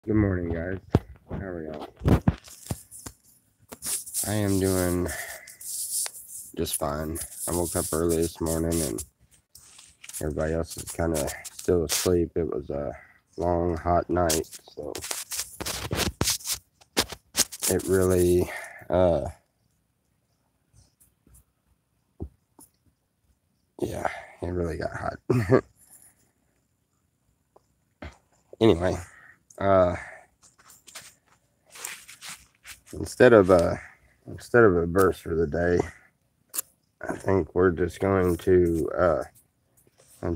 Good morning, guys. How are y'all? I am doing just fine. I woke up early this morning and everybody else is kind of still asleep. It was a long, hot night, so it really, uh, yeah, it really got hot. Anyway, uh, instead of a verse for the day, I think we're just going to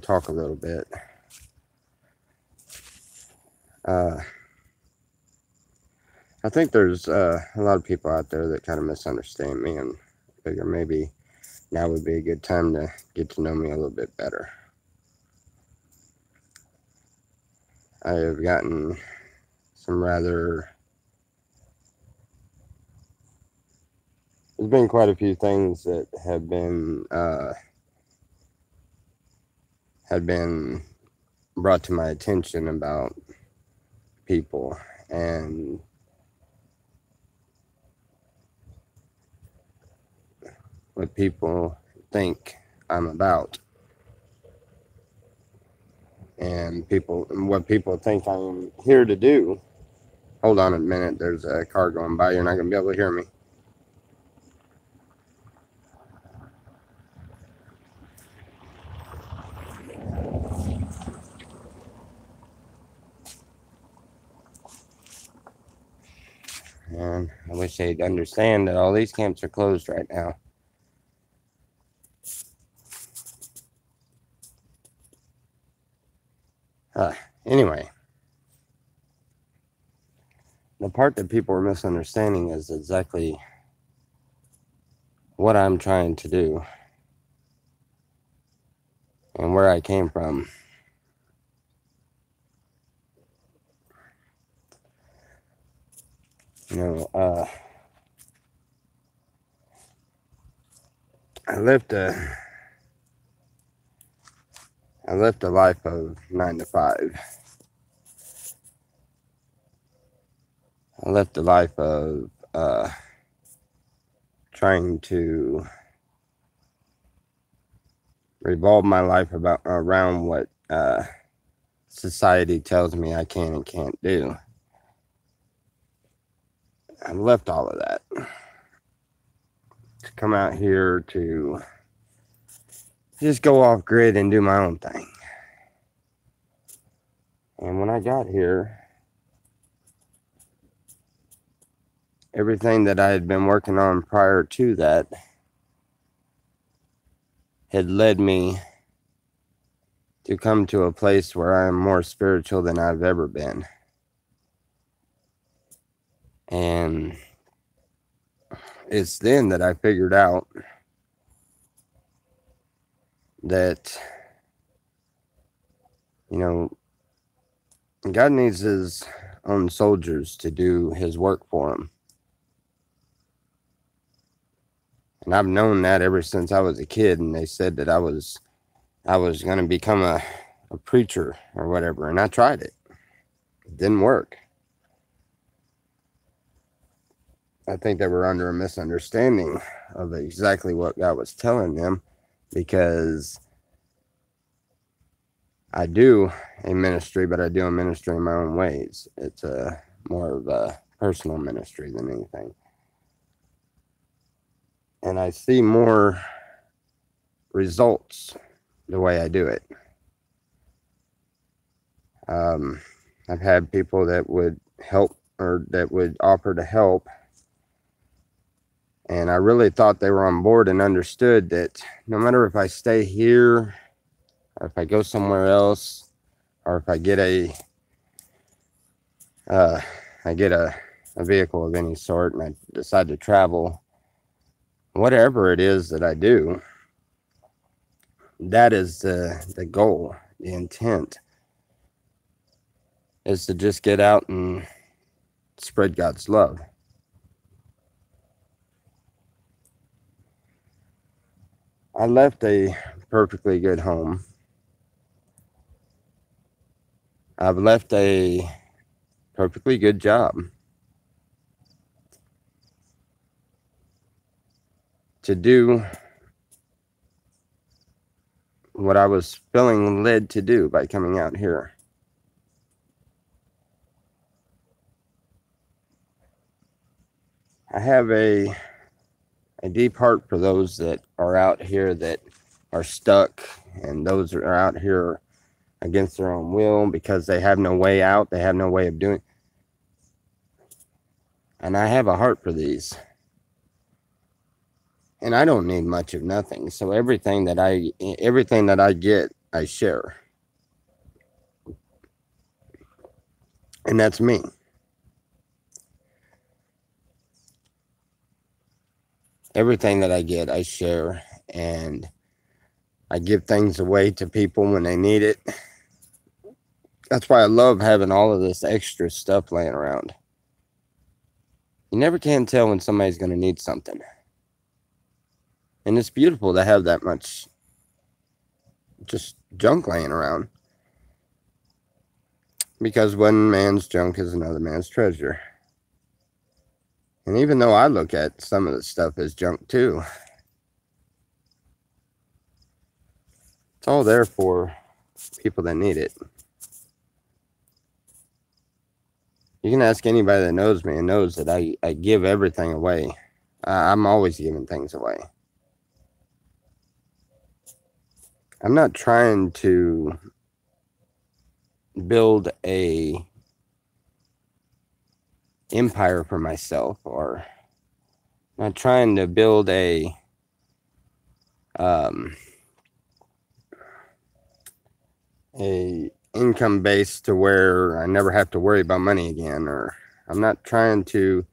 talk a little bit. Uh, I think there's a lot of people out there that kind of misunderstand me and figure maybe now would be a good time to get to know me a little bit better. I have gotten some rather, there's been quite a few things that had been brought to my attention about people and what people think I'm about, and what people think I'm here to do. Hold on a minute, there's a car going by. You're not going to be able to hear me. And I wish they'd understand that all these camps are closed right now. Anyway, the part that people are misunderstanding is exactly what I'm trying to do and where I came from. You know, I lived a life of 9 to 5. I lived a life of trying to revolve my life around what society tells me I can and can't do. I left all of that to come out here to just go off grid and do my own thing. And when I got here, everything that I had been working on prior to that had led me to come to a place where I am more spiritual than I've ever been. And it's then that I figured out that, you know, God needs his own soldiers to do his work for him. And I've known that ever since I was a kid, and they said that I was going to become a preacher or whatever, and I tried it. It didn't work. I think they were under a misunderstanding of exactly what God was telling them, because I do a ministry, but I do a ministry in my own ways. It's more of a personal ministry than anything. And I see more results the way I do it. I've had people that would help or that would offer to help, and I really thought they were on board and understood that no matter if I stay here or if I go somewhere else, or if I get a vehicle of any sort and I decide to travel, whatever it is that I do, that is the goal, the intent is to just get out and spread God's love. I left a perfectly good home. I've left a perfectly good job to do what I was feeling led to do by coming out here. I have a deep heart for those that are out here that are stuck, and those that are out here against their own will because they have no way out, they have no way of doing. And I have a heart for these. And I don't need much of nothing. So everything that I get, I share. And that's me. Everything that I get, I share, and I give things away to people when they need it. That's why I love having all of this extra stuff laying around. You never can tell when somebody's going to need something. And it's beautiful to have that much just junk laying around. Because one man's junk is another man's treasure. And even though I look at some of the stuff as junk too, it's all there for people that need it. You can ask anybody that knows me and knows that I give everything away. I'm always giving things away. I'm not trying to build a empire for myself, or not trying to build a income base to where I never have to worry about money again, or I'm not trying to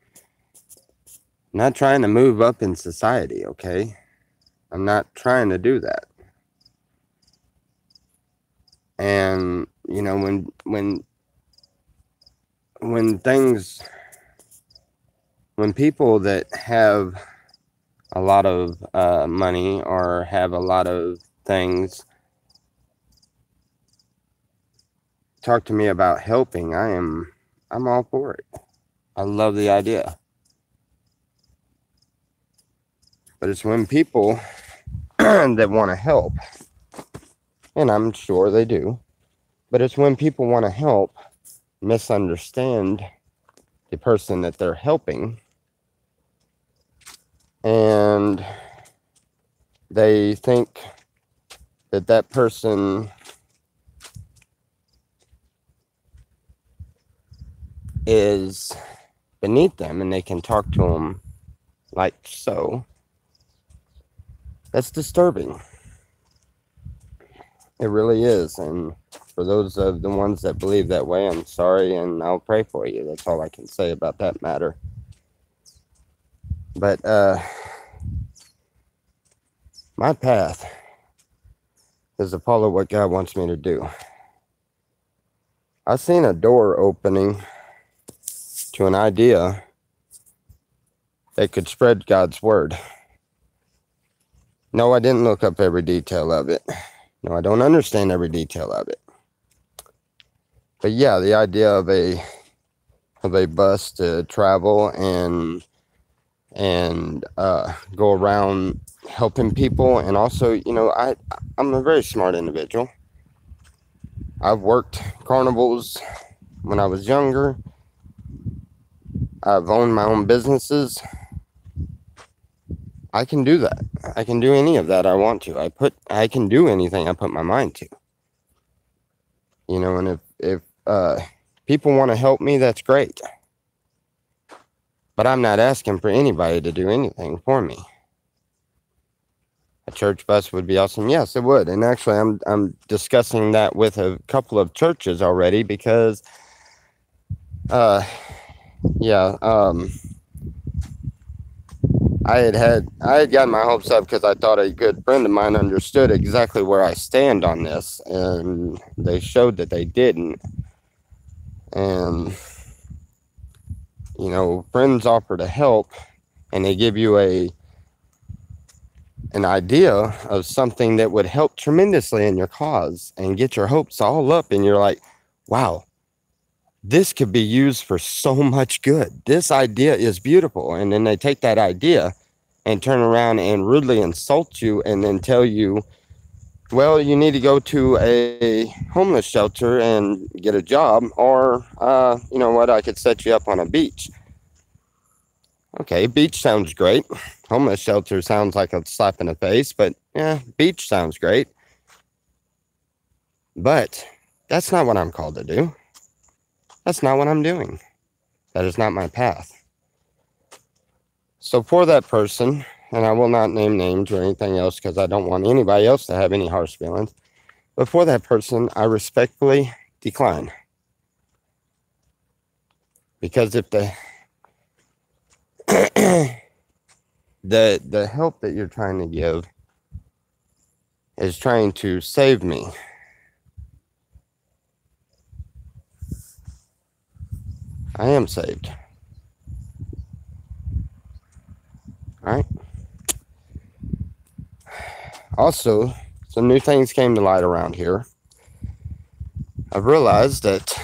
move up in society, okay? I'm not trying to do that. And you know, when people that have a lot of money or have a lot of things talk to me about helping, I'm all for it. I love the idea. But it's when people that want to help, and I'm sure they do, but it's when people want to help misunderstand the person that they're helping, and they think that that person is beneath them and they can talk to them like so. That's disturbing. It really is. And for those of the ones that believe that way, I'm sorry, and I'll pray for you. That's all I can say about that matter. But my path is to follow what God wants me to do. I've seen a door opening to an idea that could spread God's word. No, I didn't look up every detail of it. No, I don't understand every detail of it. But yeah, the idea of a bus to travel and go around helping people, and also, you know, I'm a very smart individual. I've worked carnivals when I was younger. I've owned my own businesses. I can do that. I can do any of that I want to. I can do anything I put my mind to. You know, and if people want to help me, that's great. But I'm not asking for anybody to do anything for me. A church bus would be awesome. Yes, it would. And actually, I'm discussing that with a couple of churches already because, I had gotten my hopes up because I thought a good friend of mine understood exactly where I stand on this, and they showed that they didn't. And you know, friends offer to help, and they give you an idea of something that would help tremendously in your cause and get your hopes all up, and you're like, wow, this could be used for so much good. This idea is beautiful. And then they take that idea and turn around and rudely insult you and then tell you, well, you need to go to a homeless shelter and get a job, or, you know what, I could set you up on a beach. Okay, beach sounds great. Homeless shelter sounds like a slap in the face, but yeah, beach sounds great. But that's not what I'm called to do. That's not what I'm doing. That is not my path. So for that person, and I will not name names or anything else because I don't want anybody else to have any harsh feelings, but for that person, I respectfully decline. Because if the the help that you're trying to give is trying to save me, I am saved. All right. Also, some new things came to light around here. I've realized that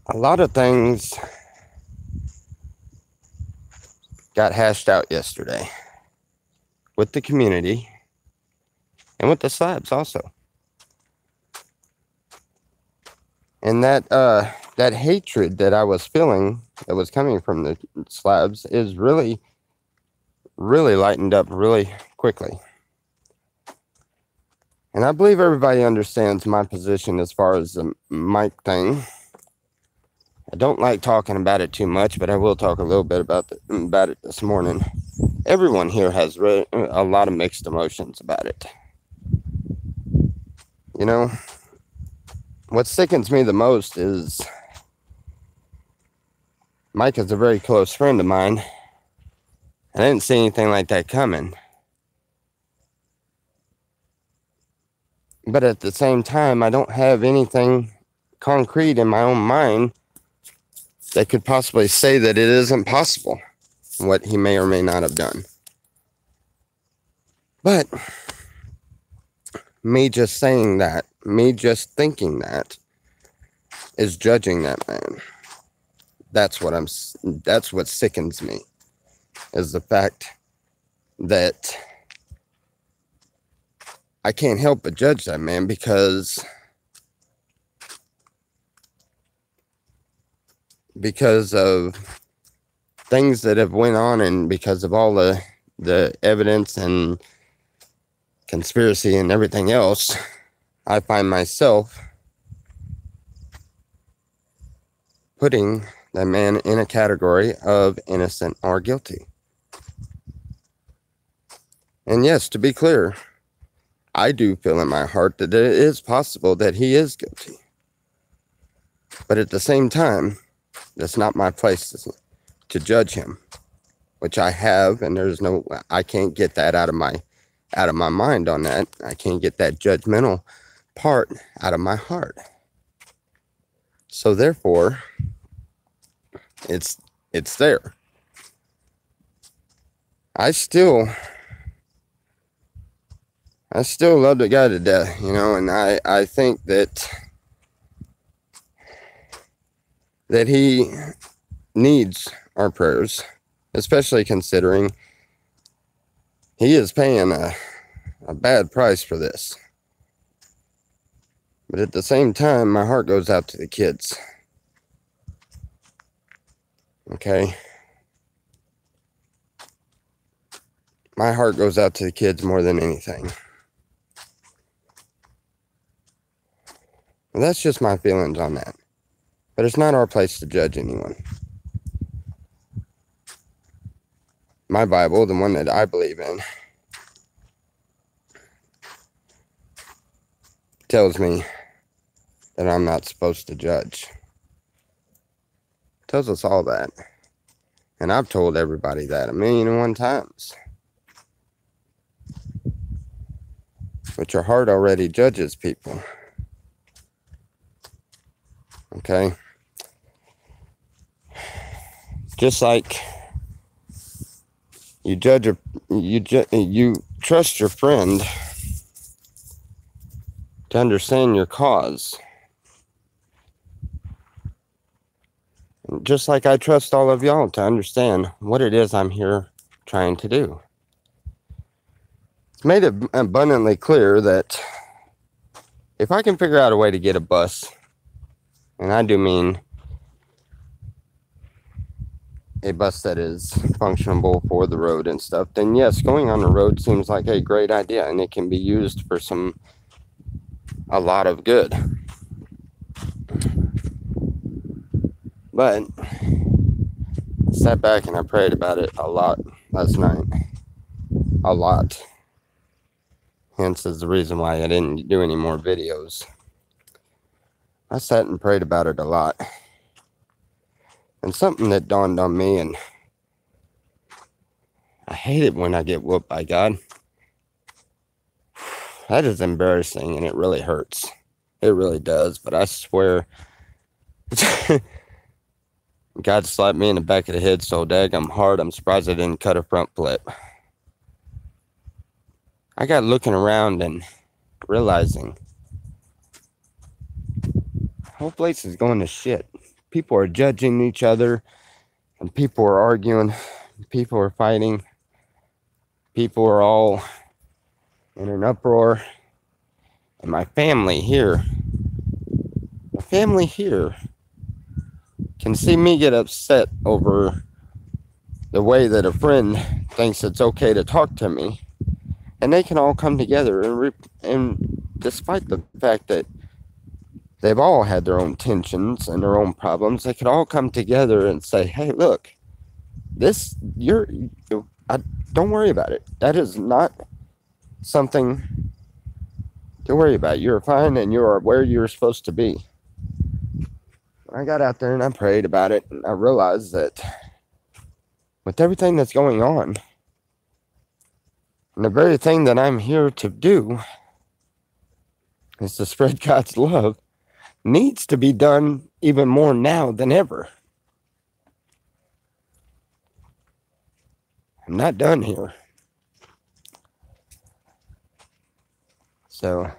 a lot of things got hashed out yesterday with the community and with the slabs also. And that hatred that I was feeling that was coming from the slabs is really lightened up really quickly. And I believe everybody understands my position as far as the mic thing. I don't like talking about it too much, but I will talk a little bit about it this morning. Everyone here has a lot of mixed emotions about it. You know, what sickens me the most is Mike is a very close friend of mine. I didn't see anything like that coming. But at the same time, I don't have anything concrete in my own mind that could possibly say that it isn't possible, what he may or may not have done. But me just saying that, me just thinking that, is judging that man. That's what sickens me, is the fact that I can't help but judge that man because of things that have went on and because of all the evidence and conspiracy and everything else. I find myself putting that man in a category of innocent or guilty. And yes, to be clear, I do feel in my heart that it is possible that he is guilty. But at the same time, that's not my place to judge him, which I have, and I can't get that out of my mind on that. I can't get that judgmental part out of my heart. So therefore, it's there. I still love the guy to death, you know, and I think that he needs our prayers, especially considering he is paying a bad price for this. But at the same time, my heart goes out to the kids. Okay? My heart goes out to the kids more than anything. Well, that's just my feelings on that. But it's not our place to judge anyone. My Bible, the one that I believe in, tells me that I'm not supposed to judge. It tells us all that. And I've told everybody that 1,000,001 times. But your heart already judges people. Okay? Just like you trust your friend to understand your cause. Just like I trust all of y'all to understand what it is I'm here trying to do. It's made it abundantly clear that if I can figure out a way to get a bus, and I do mean a bus that is functionable for the road and stuff, then yes, going on the road seems like a great idea, and it can be used for a lot of good. But I sat back and I prayed about it a lot last night. A lot. Hence is the reason why I didn't do any more videos. I sat and prayed about it a lot. And something that dawned on me, and I hate it when I get whooped by God. That is embarrassing, and it really hurts. It really does, but I swear God slapped me in the back of the head so daggum hard, I'm surprised I didn't cut a front flip. I got looking around and realizing the whole place is going to shit. People are judging each other, and people are arguing, people are fighting, people are all in an uproar. And my family here can see me get upset over the way that a friend thinks it's okay to talk to me, and they can all come together and despite the fact that they've all had their own tensions and their own problems, they could all come together and say, hey, look, don't worry about it. That is not something to worry about. You're fine, and you are where you're supposed to be. I got out there and I prayed about it, and I realized that with everything that's going on, and the very thing that I'm here to do is to spread God's love, needs to be done even more now than ever. I'm not done here. So,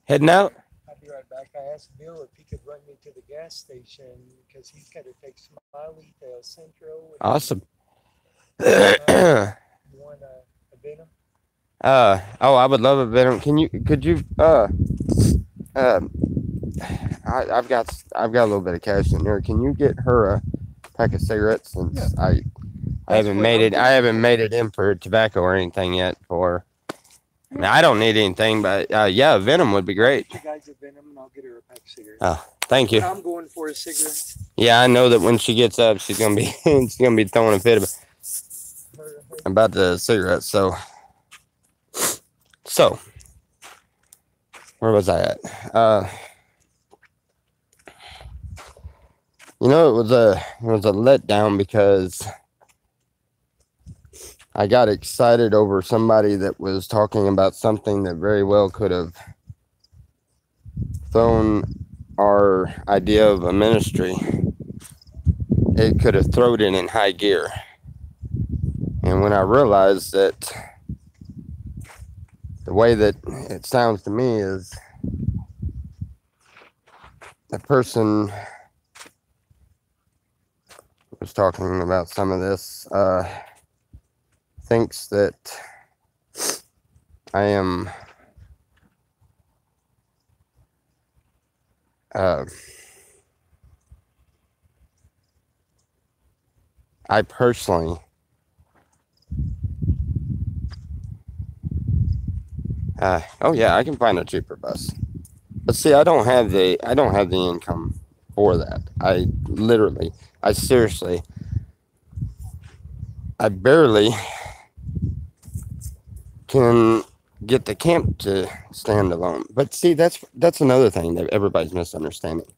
heading out. I'll be right back. I asked Bill if he could run me to the gas station because he's got to take Smiley to El Centro. Awesome. You want a Venom? I would love a Venom. I've got a little bit of cash in there. Can you get her a pack of cigarettes? Since I haven't made it in for tobacco or anything yet. I don't need anything, but yeah, Venom would be great. You guys a Venom, and I'll get her a pack of cigarettes. Oh, thank you. I'm going for a cigarette. Yeah, I know that when she gets up, she's gonna be throwing a fit about the cigarettes. So where was I at? It was a letdown because I got excited over somebody that was talking about something that very well could have thrown our idea of a ministry. It could have thrown it in high gear. And when I realized that the way that it sounds to me is the person was talking about some of this, thinks that I am I personally oh yeah, I can find a cheaper bus. But see, I don't have the income for that. I barely can get the camp to stand alone. But see, that's another thing that everybody's misunderstanding.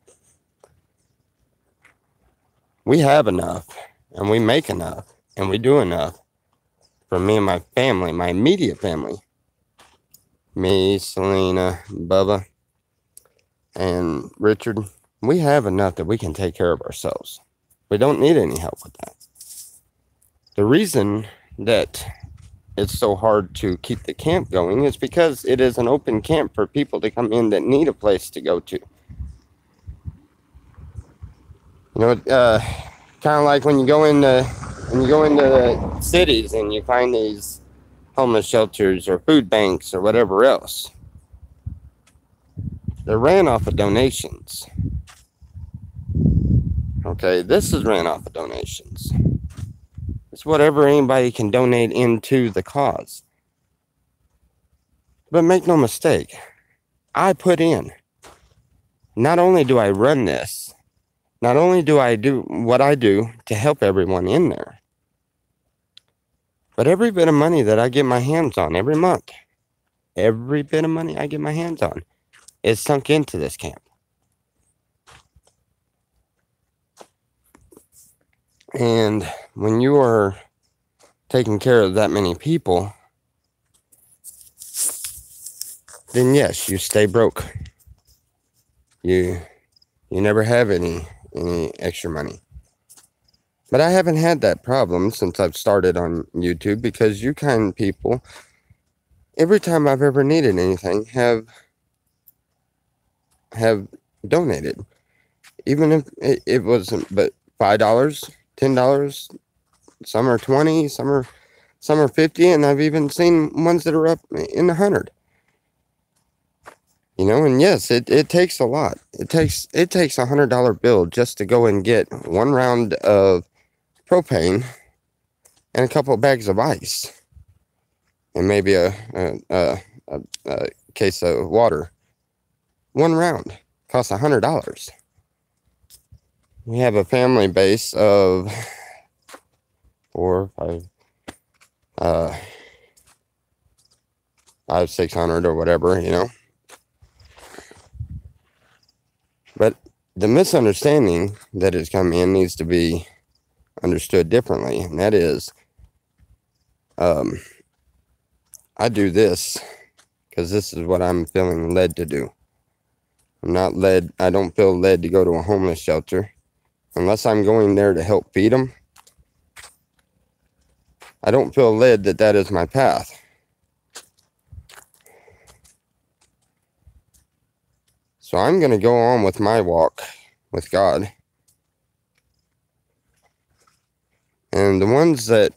We have enough, and we make enough, and we do enough for me and my family, my immediate family. Me, Selena, Bubba, and Richard. We have enough that we can take care of ourselves. We don't need any help with that. The reason that it's so hard to keep the camp going is because it is an open camp for people to come in that need a place to go to. You know, kind of like when you go into cities and you find these homeless shelters or food banks or whatever else. They're ran off of donations. Okay, this is ran off of donations. It's whatever anybody can donate into the cause. But make no mistake, I put in. Not only do I run this, not only do I do what I do to help everyone in there, but every bit of money that I get my hands on every month, every bit of money I get my hands on is sunk into this camp. And when you are taking care of that many people, then yes, you stay broke. You never have any extra money. But I haven't had that problem since I've started on YouTube, because you kind people, every time I've ever needed anything, have donated. Even if it wasn't but $5, $10, some are 20, some are 50, and I've even seen ones that are up in the 100. You know, and yes, it takes a lot. It takes $100 bill just to go and get one round of propane and a couple of bags of ice, and maybe a case of water. One round costs $100. We have a family base of 600 or whatever, you know. But the misunderstanding that has come in needs to be understood differently, and that is, I do this because this is what I'm feeling led to do. I don't feel led to go to a homeless shelter unless I'm going there to help feed them. I don't feel led that is my path. So I'm going to go on with my walk with God. And the ones that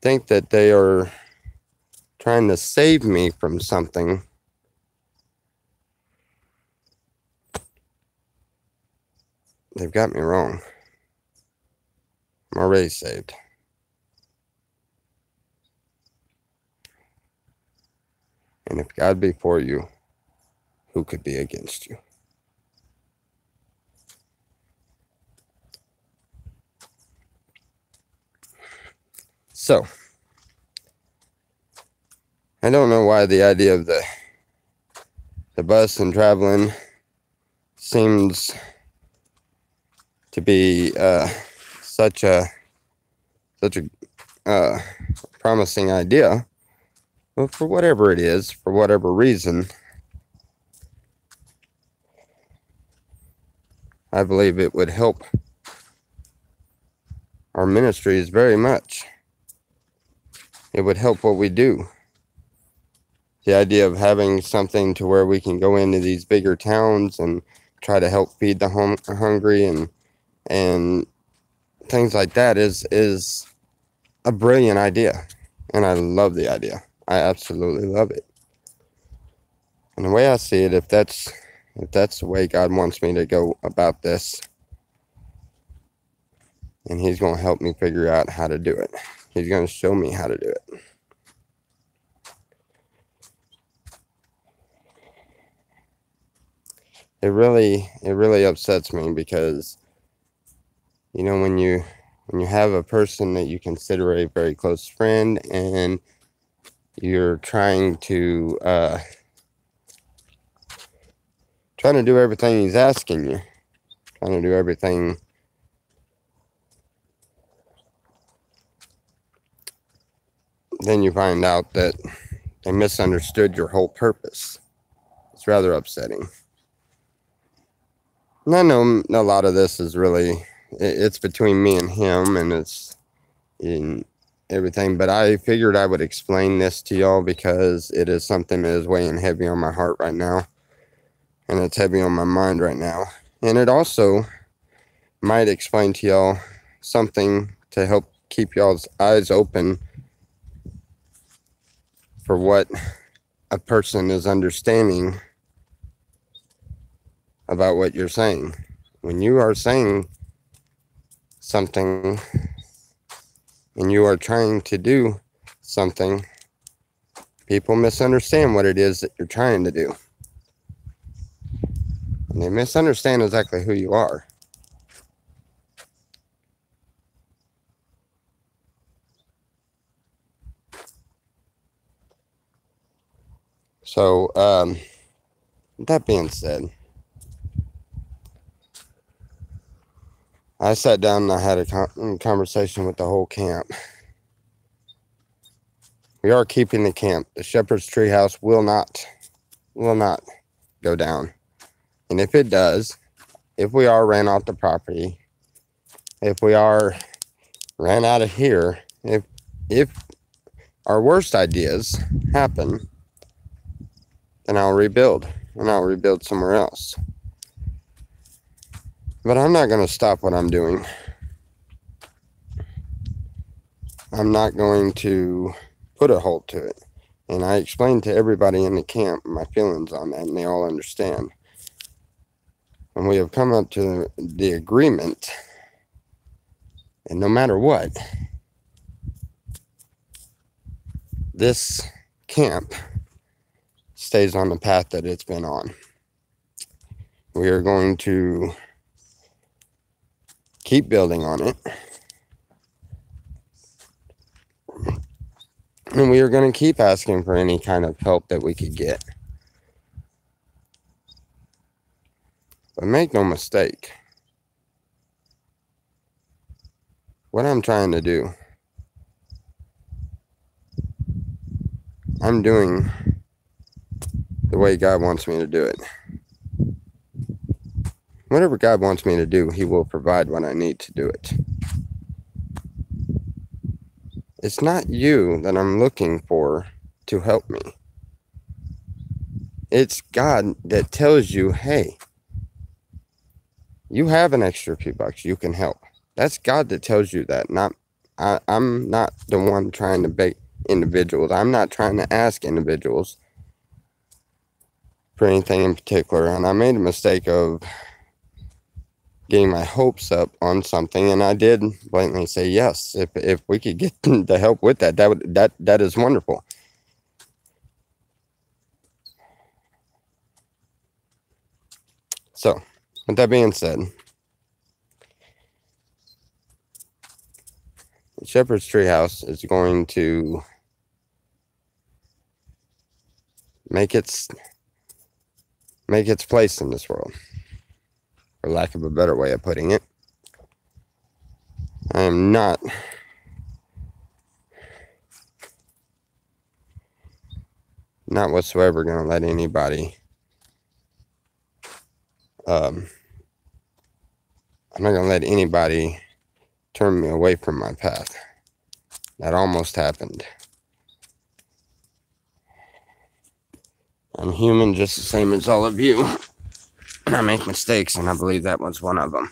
think that they are trying to save me from something, they've got me wrong. I'm already saved. And if God be for you, who could be against you? So, I don't know why the idea of the bus and traveling seems to be such a promising idea. But for whatever it is, for whatever reason, I believe it would help our ministries very much. It would help what we do. The idea of having something to where we can go into these bigger towns and try to help feed the hungry and things like that is a brilliant idea. And I love the idea. I absolutely love it. And the way I see it, if that's the way God wants me to go about this, and He's going to help me figure out how to do it. He's going to show me how to do it. It really upsets me because, you know, when you have a person that you consider a very close friend and you're trying to do everything he's asking you, trying to do everything then you find out that they misunderstood your whole purpose. It's rather upsetting. And I know a lot of this is really, it's between me and him, and everything, but I figured I would explain this to y'all because it is something that is weighing heavy on my heart right now, and it's heavy on my mind right now. And it also might explain to y'all something to help keep y'all's eyes open for what a person is understanding about what you're saying. When you are saying something and you are trying to do something, people misunderstand what it is that you're trying to do. And they misunderstand exactly who you are. So, that being said, I sat down and I had a conversation with the whole camp. We are keeping the camp. The Shepherd's Treehouse will not go down. And if it does, if we are ran off the property, if we are ran out of here, if our worst ideas happen, then I'll rebuild, and I'll rebuild somewhere else. But I'm not going to stop what I'm doing. I'm not going to put a halt to it. And I explained to everybody in the camp my feelings on that, and they all understand. And we have come up to the agreement, and no matter what, this camp stays on the path that it's been on. We are going to keep building on it. And we are going to keep asking for any kind of help that we could get. But make no mistake, what I'm trying to do, I'm doing the way God wants me to do it. Whatever God wants me to do, He will provide what I need to do it. It's not you that I'm looking for to help me. It's God that tells you, hey, you have an extra few bucks, you can help. That's God that tells you that. I'm not the one trying to beg individuals. I'm not trying to ask individuals for anything in particular. And I made a mistake of getting my hopes up on something, and I did blatantly say yes. If we could get the help with that is wonderful. So, with that being said, the Shepherd's Treehouse is going to make its place in this world, for lack of a better way of putting it. I am not whatsoever going to let anybody I'm not going to let anybody turn me away from my path. That almost happened. I'm human just the same as all of you. I make mistakes, and I believe that was one of them.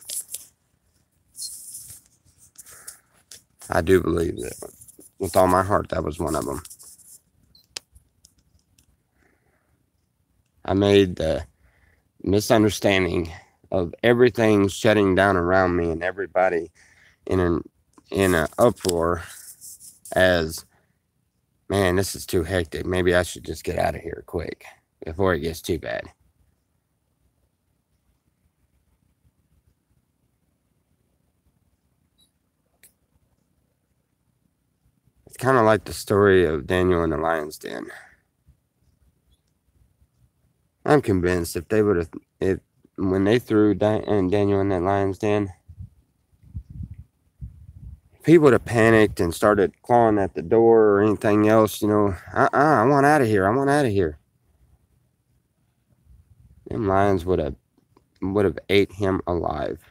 I do believe that with all my heart, that was one of them. I made the misunderstanding of everything shutting down around me and everybody in an uproar as, man, this is too hectic. Maybe I should just get out of here quick before it gets too bad. It's kind of like the story of Daniel in the lion's den. I'm convinced when they threw Daniel in that lion's den, if he would have panicked and started clawing at the door or anything else, I want out of here. I want out of here. Them lions would have ate him alive.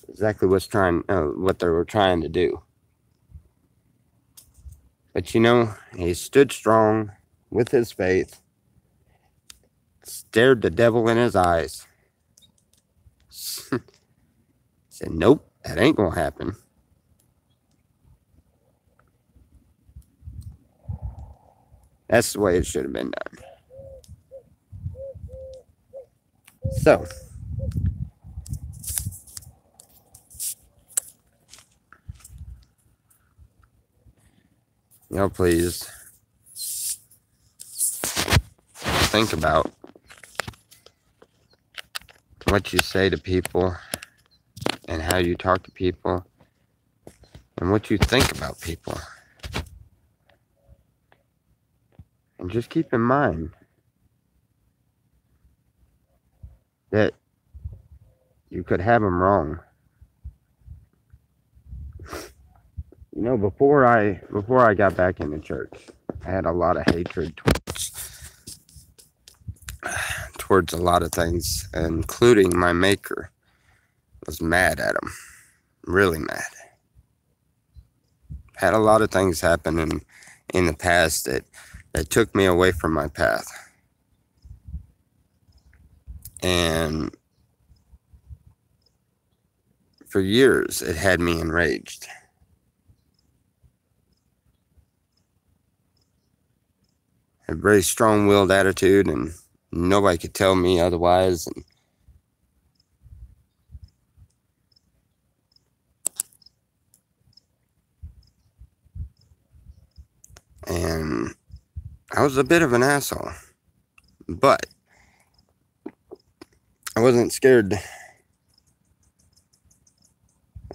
exactly what they were trying to do. But you know, he stood strong with his faith, stared the devil in his eyes, said, "Nope, that ain't gonna happen." That's the way it should have been done. So, please think about what you say to people and how you talk to people and what you think about people. And just keep in mind that you could have them wrong. You know, before I got back into church, I had a lot of hatred towards a lot of things, including my maker. I was mad at him, really mad. Had a lot of things happen in the past that took me away from my path. And for years, it had me enraged. A very strong-willed attitude, and nobody could tell me otherwise. And I was a bit of an asshole, but I wasn't scared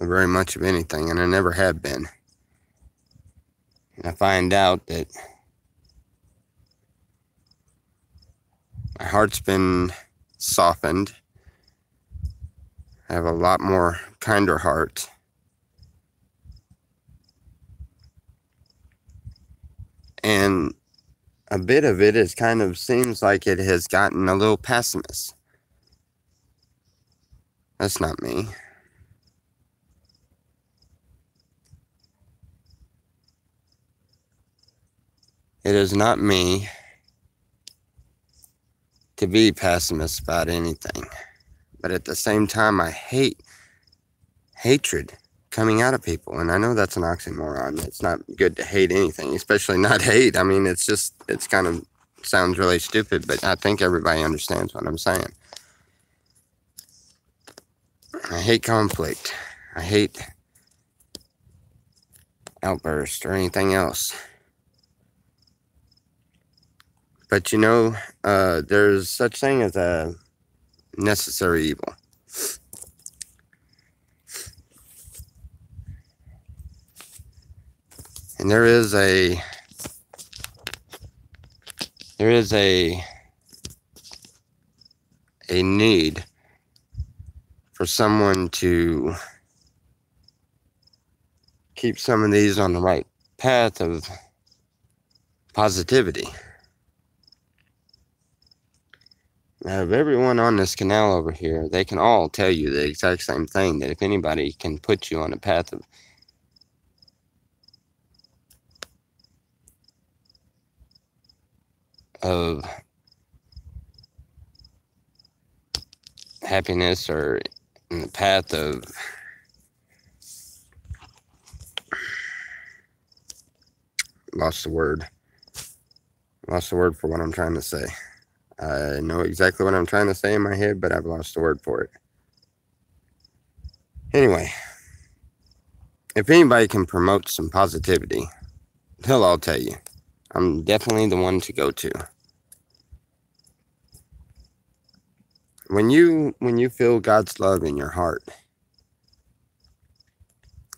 very much of anything, and I never have been. And I find out that my heart's been softened. I have a lot more kinder heart. And a bit of it is kind of seems like it has gotten a little pessimist. That's not me. It is not me to be pessimist about anything. But at the same time, I hate hatred coming out of people. And I know that's an oxymoron. It's not good to hate anything, especially not hate. I mean, it's kind of sounds really stupid, but I think everybody understands what I'm saying. I hate conflict. I hate outbursts or anything else. But you know, there's such thing as a necessary evil. And there is a need for someone to keep some of these on the right path of positivity. Now, of everyone on this canal over here, they can all tell you the exact same thing, that if anybody can put you on a path of happiness or in the path of lost the word for what I'm trying to say. I know exactly what I'm trying to say in my head, but I've lost the word for it. Anyway, if anybody can promote some positivity, they'll all tell you. I'm definitely the one to go to. When you feel God's love in your heart,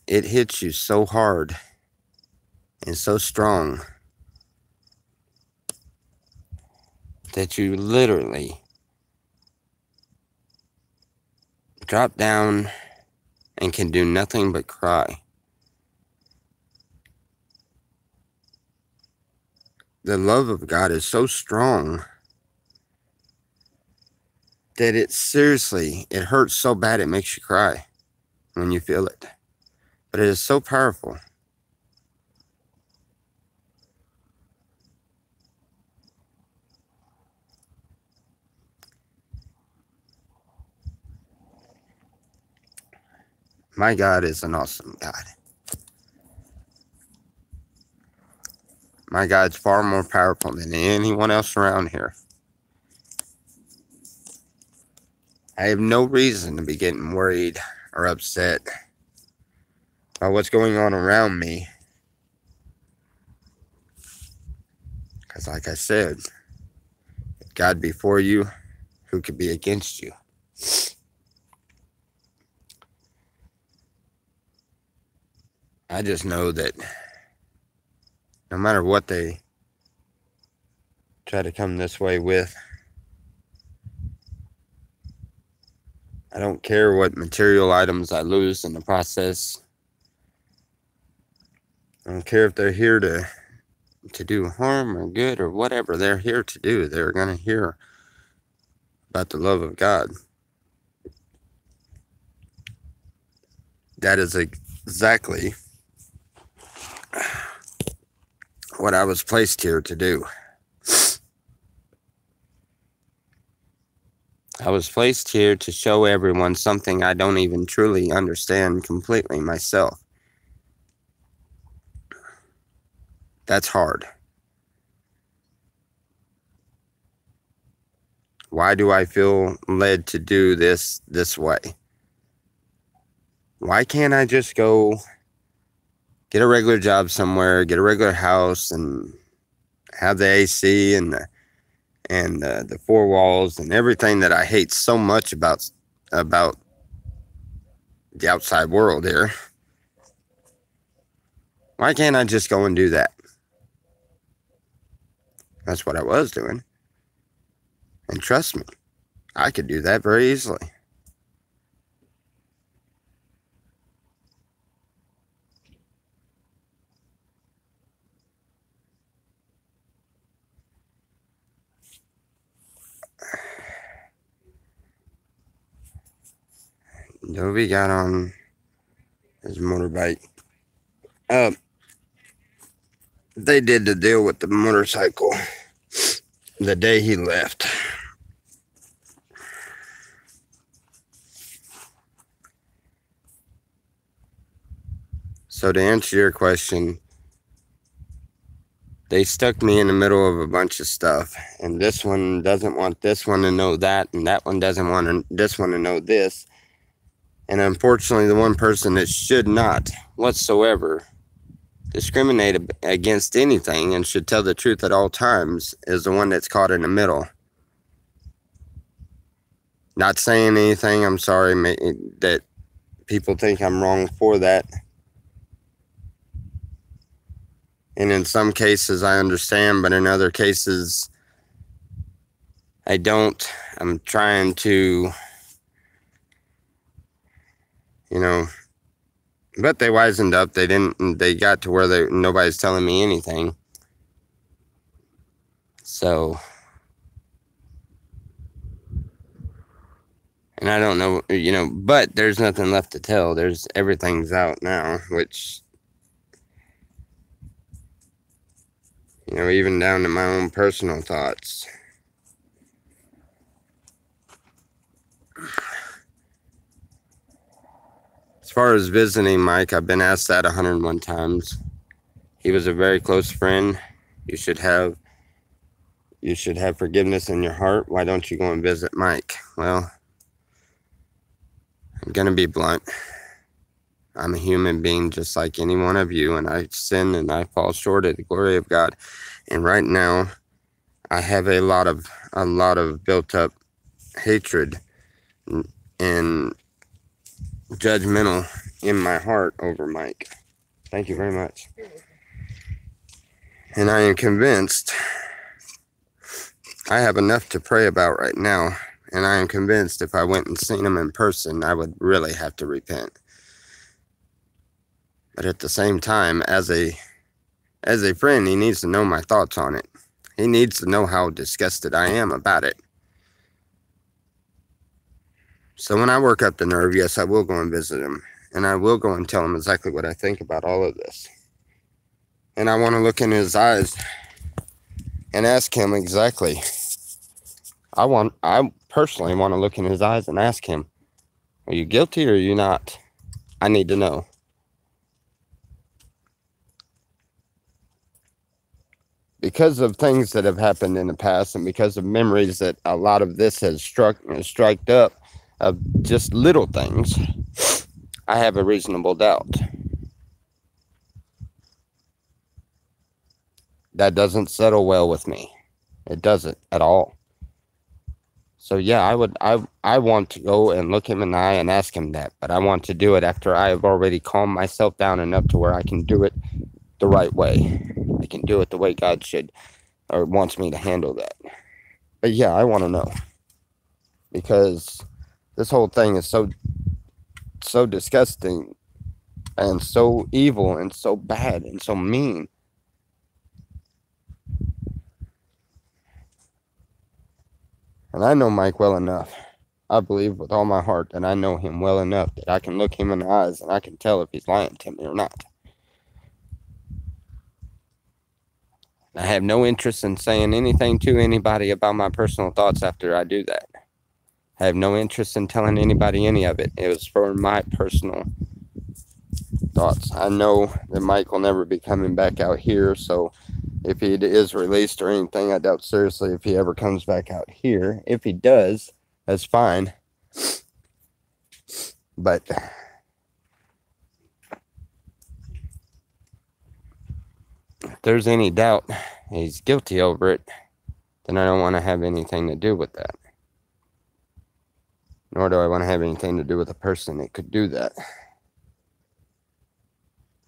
it hits you so hard and so strong that you literally drop down and can do nothing but cry. The love of God is so strong that it hurts so bad it makes you cry. when you feel it. But it is so powerful. My God is an awesome God. My God's far more powerful than anyone else around here. I have no reason to be getting worried or upset about what's going on around me. Because like I said, if God be for you, who could be against you? I just know that no matter what they try to come this way with, I don't care what material items I lose in the process. I don't care if they're here to do harm or good or whatever they're here to do. They're going to hear about the love of God. That is exactly what I was placed here to do. I was placed here to show everyone something I don't even truly understand completely myself. That's hard. Why do I feel led to do this way? Why can't I just go get a regular job somewhere, get a regular house, and have the AC and the four walls and everything that I hate so much about the outside world here? Why can't I just go and do that? That's what I was doing. And trust me, I could do that very easily. Dovey got on his motorbike. They did the deal with the motorcycle the day he left. So to answer your question, they stuck me in the middle of a bunch of stuff, and this one doesn't want this one to know that, and that one doesn't want this one to know this. And unfortunately, the one person that should not whatsoever discriminate against anything and should tell the truth at all times is the one that's caught in the middle. Not saying anything, I'm sorry that people think I'm wrong for that. And in some cases I understand, but in other cases I don't. I'm trying to, but they wisened up. They got to where nobody's telling me anything. So, and I don't know, but there's nothing left to tell. Everything's out now, which, even down to my own personal thoughts. As far as visiting Mike, I've been asked that 101 times. He was a very close friend. You should have forgiveness in your heart. Why don't you go and visit Mike? Well, I'm going to be blunt. I'm a human being just like any one of you, and I sin and I fall short of the glory of God. And right now, I have a lot of built up hatred and judgmental in my heart over Mike. Thank you very much. And I am convinced I have enough to pray about right now, and I am convinced if I went and seen him in person, I would really have to repent. But at the same time, as a friend, he needs to know my thoughts on it. He needs to know how disgusted I am about it. So when I work up the nerve, yes, I will go and visit him And I will go and tell him exactly what I think about all of this. And I want to look in his eyes and ask him exactly. I personally want to look in his eyes and ask him, are you guilty or are you not? I need to know. Because of things that have happened in the past and because of memories that a lot of this has striked up of just little things, I have a reasonable doubt. That doesn't settle well with me. It doesn't at all. So yeah, I want to go and look him in the eye and ask him that, but I want to do it after I have already calmed myself down enough to where I can do it the right way. I can do it the way God should or wants me to handle that. But yeah, I want to know, because this whole thing is so disgusting and so evil and so bad and so mean. And I know Mike well enough. I believe with all my heart that I know him well enough that I can look him in the eyes and I can tell if he's lying to me or not. I have no interest in saying anything to anybody about my personal thoughts after I do that. I have no interest in telling anybody any of it. It was for my personal thoughts. I know that Mike will never be coming back out here, so if he is released or anything, I doubt seriously if he ever comes back out here. If he does, that's fine. But if there's any doubt he's guilty over it, then I don't want to have anything to do with that. Nor do I want to have anything to do with a person that could do that.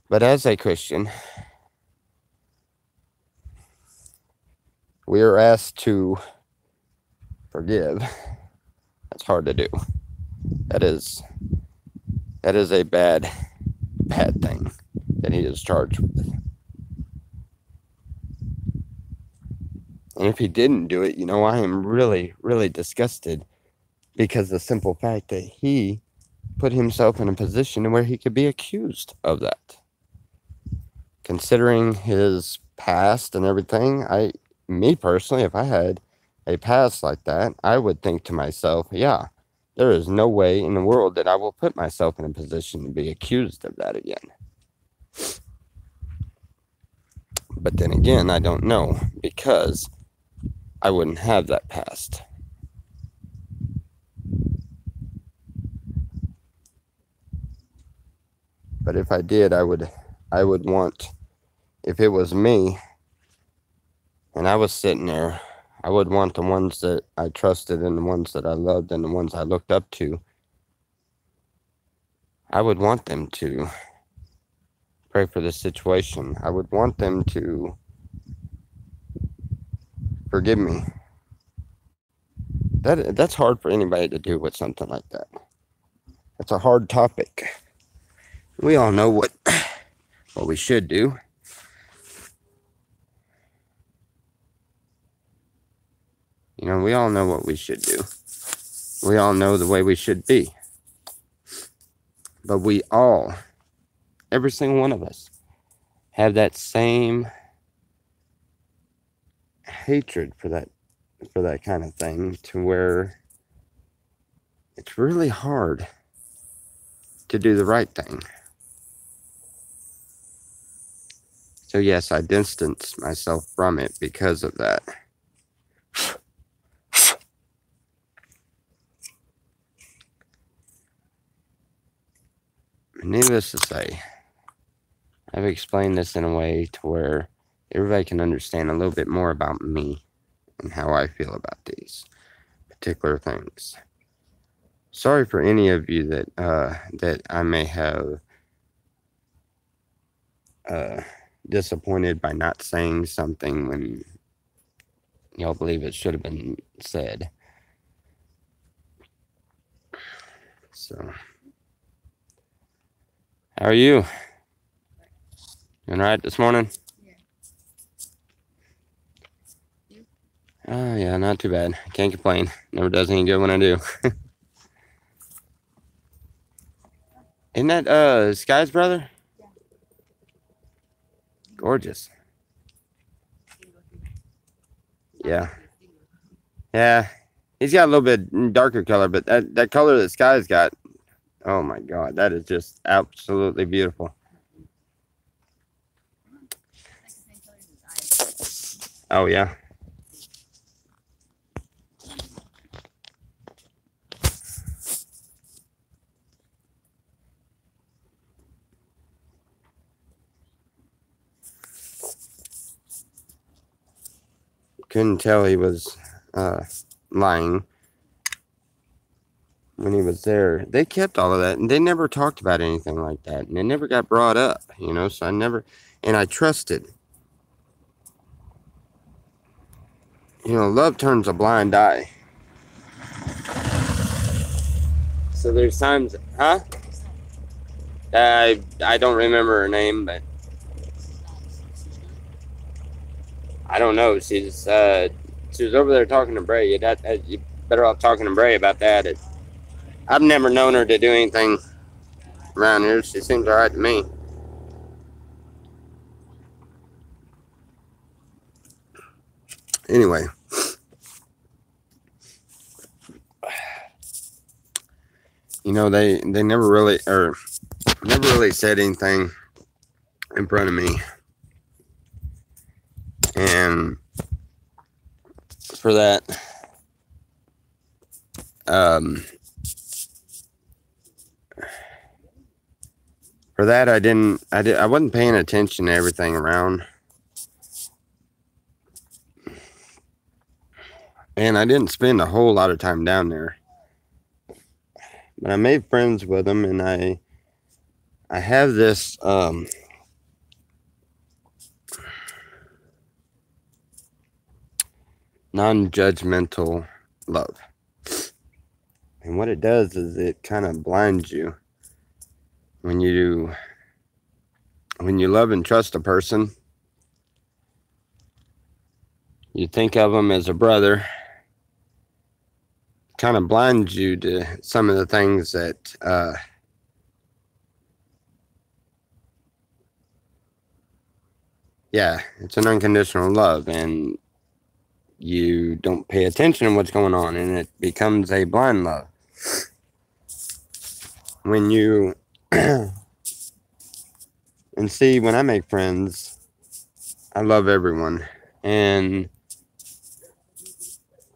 But as a Christian, we are asked to forgive. That's hard to do. That is a bad thing that he is charged with. And if he didn't do it, I am really, really disgusted, because the simple fact that he put himself in a position where he could be accused of that. Considering his past and everything, me personally, if I had a past like that, I would think to myself, yeah, there is no way in the world that I will put myself in a position to be accused of that again. But then again, I don't know, because I wouldn't have that past. But if I did, I would want, if it was me and I was sitting there, I would want the ones that I trusted and the ones that I loved and the ones I looked up to, I would want them to pray for the situation. I would want them to forgive me. That's hard for anybody to do with something like that. It's a hard topic. We all know what we should do. We all know what we should do. We all know the way we should be. But we all, every single one of us, have that same hatred for that kind of thing, to where it's really hard to do the right thing. So yes, I distance myself from it because of that. Needless to say, I've explained this in a way to where everybody can understand a little bit more about me and how I feel about these particular things. Sorry for any of you that I may have disappointed by not saying something when y'all believe it should have been said. So, how are you? Doing all right this morning? Oh, yeah, not too bad. Can't complain. Never does any good when I do. Isn't that Sky's brother? Yeah. Gorgeous. Yeah. Yeah. He's got a little bit darker color, but that color that Sky's got, oh my God, that is just absolutely beautiful. Oh yeah. Couldn't tell he was lying when he was there. They kept all of that, and they never talked about anything like that, and it never got brought up, you know. So I trusted. You know, love turns a blind eye. So there's times, huh? I don't remember her name, but I don't know. She was over there talking to Bray. You better off talking to Bray about that. I've never known her to do anything around here. She seems alright to me. Anyway, you know, they never really said anything in front of me, and for that, I wasn't paying attention to everything around, and I didn't spend a whole lot of time down there. But I made friends with them, and I have this non-judgmental love. And what it does is it kind of blinds you when you love and trust a person. You think of them as a brother. Kind of blinds you to some of the things that yeah, it's an unconditional love, and you don't pay attention to what's going on, and it becomes a blind love. When you and see, when I make friends, I love everyone, and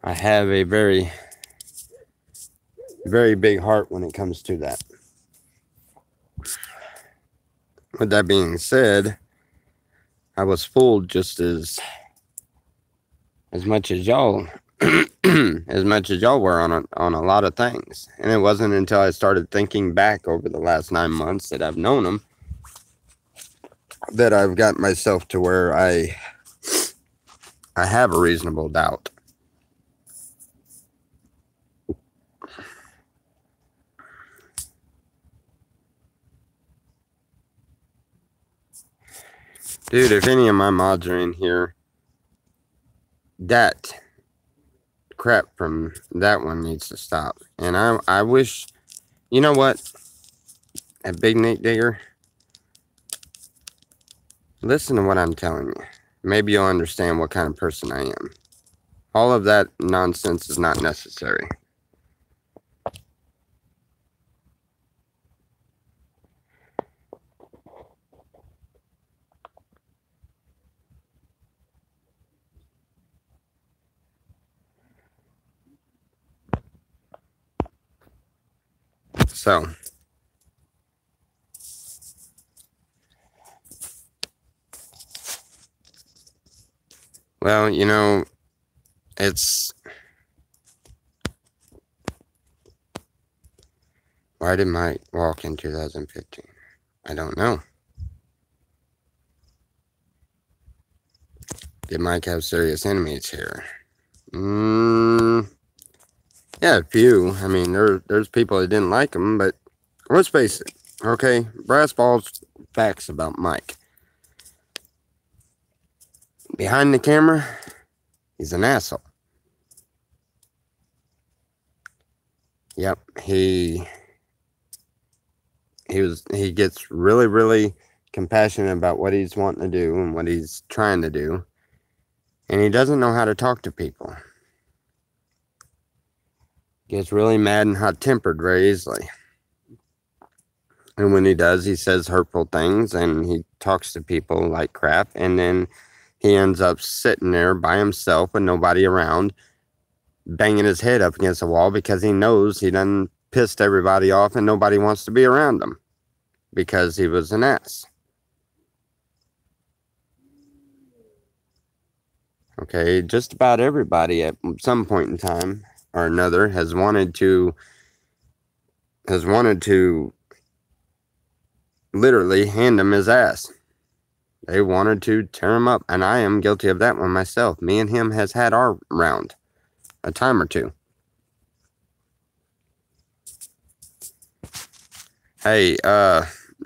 I have a very, very big heart when it comes to that. With that being said, I was fooled just as much as y'all were on a lot of things. And it wasn't until I started thinking back over the last 9 months that I've known them that I've got myself to where I have a reasonable doubt. Dude, if any of my mods are in here, that crap from that one needs to stop. And I wish, you know what, a Big Nate Digger, listen to what I'm telling you. Maybe you'll understand what kind of person I am. All of that nonsense is not necessary. So, well, you know, it's... Why did Mike walk in 2015? I don't know. Did Mike have serious enemies here? Yeah, a few. I mean, there's people that didn't like him, but let's face it, okay? Brass balls facts about Mike. Behind the camera, he's an asshole. Yep, he he gets really, really compassionate about what he's wanting to do and what he's trying to do, and he doesn't know how to talk to people. Gets really mad and hot-tempered very easily. And when he does, he says hurtful things and he talks to people like crap, and then he ends up sitting there by himself with nobody around, banging his head up against the wall because he knows he done pissed everybody off and nobody wants to be around him because he was an ass. Okay, just about everybody at some point in time or another has wanted to literally hand him his ass. They wanted to tear him up, and I am guilty of that one myself. Me and him has had our round a time or two. Hey,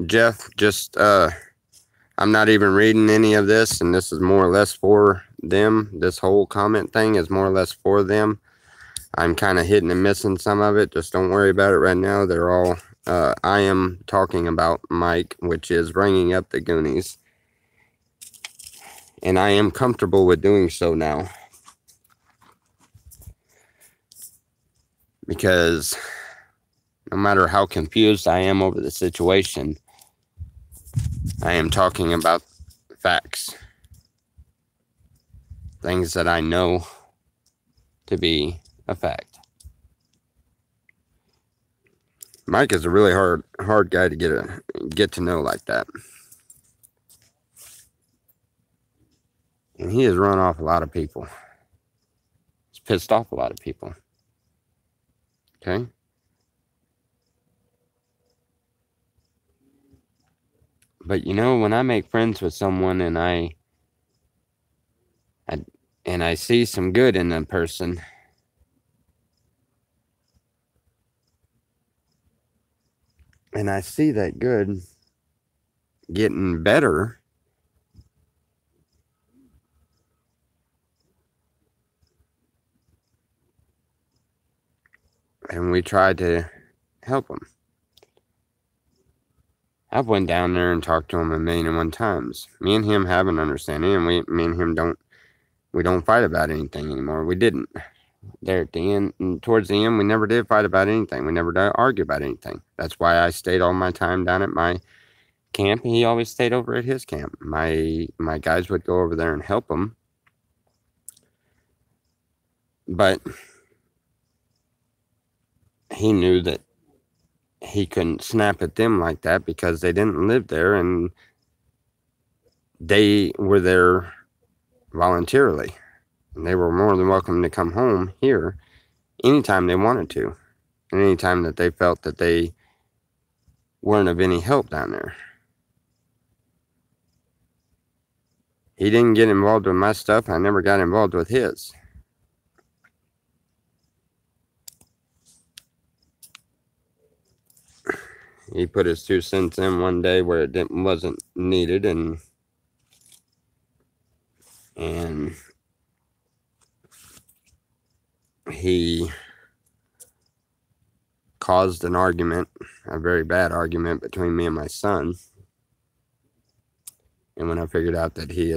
Jeff, just I'm not even reading any of this, and this is more or less for them. This whole comment thing is more or less for them. I'm kind of hitting and missing some of it. Just don't worry about it right now. They're all, I am talking about Mike, which is bringing up the Goonies. And I am comfortable with doing so now. Because no matter how confused I am over the situation, I am talking about facts. Things that I know to be a fact. Mike is a really hard guy to get to know like that. And he has run off a lot of people. He's pissed off a lot of people. Okay? But you know, when I make friends with someone and I see some good in a person, and I see that good getting better, and we try to help him. I've went down there and talked to him 1,000,001 times. Me and him have an understanding, and me and him don't fight about anything anymore. We didn't. There at the end, and towards the end, we never did fight about anything. We never did argue about anything. That's why I stayed all my time down at my camp, and he always stayed over at his camp. My guys would go over there and help him, but he knew that he couldn't snap at them like that because they didn't live there, and they were there voluntarily, and they were more than welcome to come home here anytime they wanted to, and anytime that they felt that they weren't of any help down there. He didn't get involved with my stuff. I never got involved with his. He put his 2 cents in one day where it wasn't needed, and he caused an argument, a very bad argument between me and my son. And when I figured out that he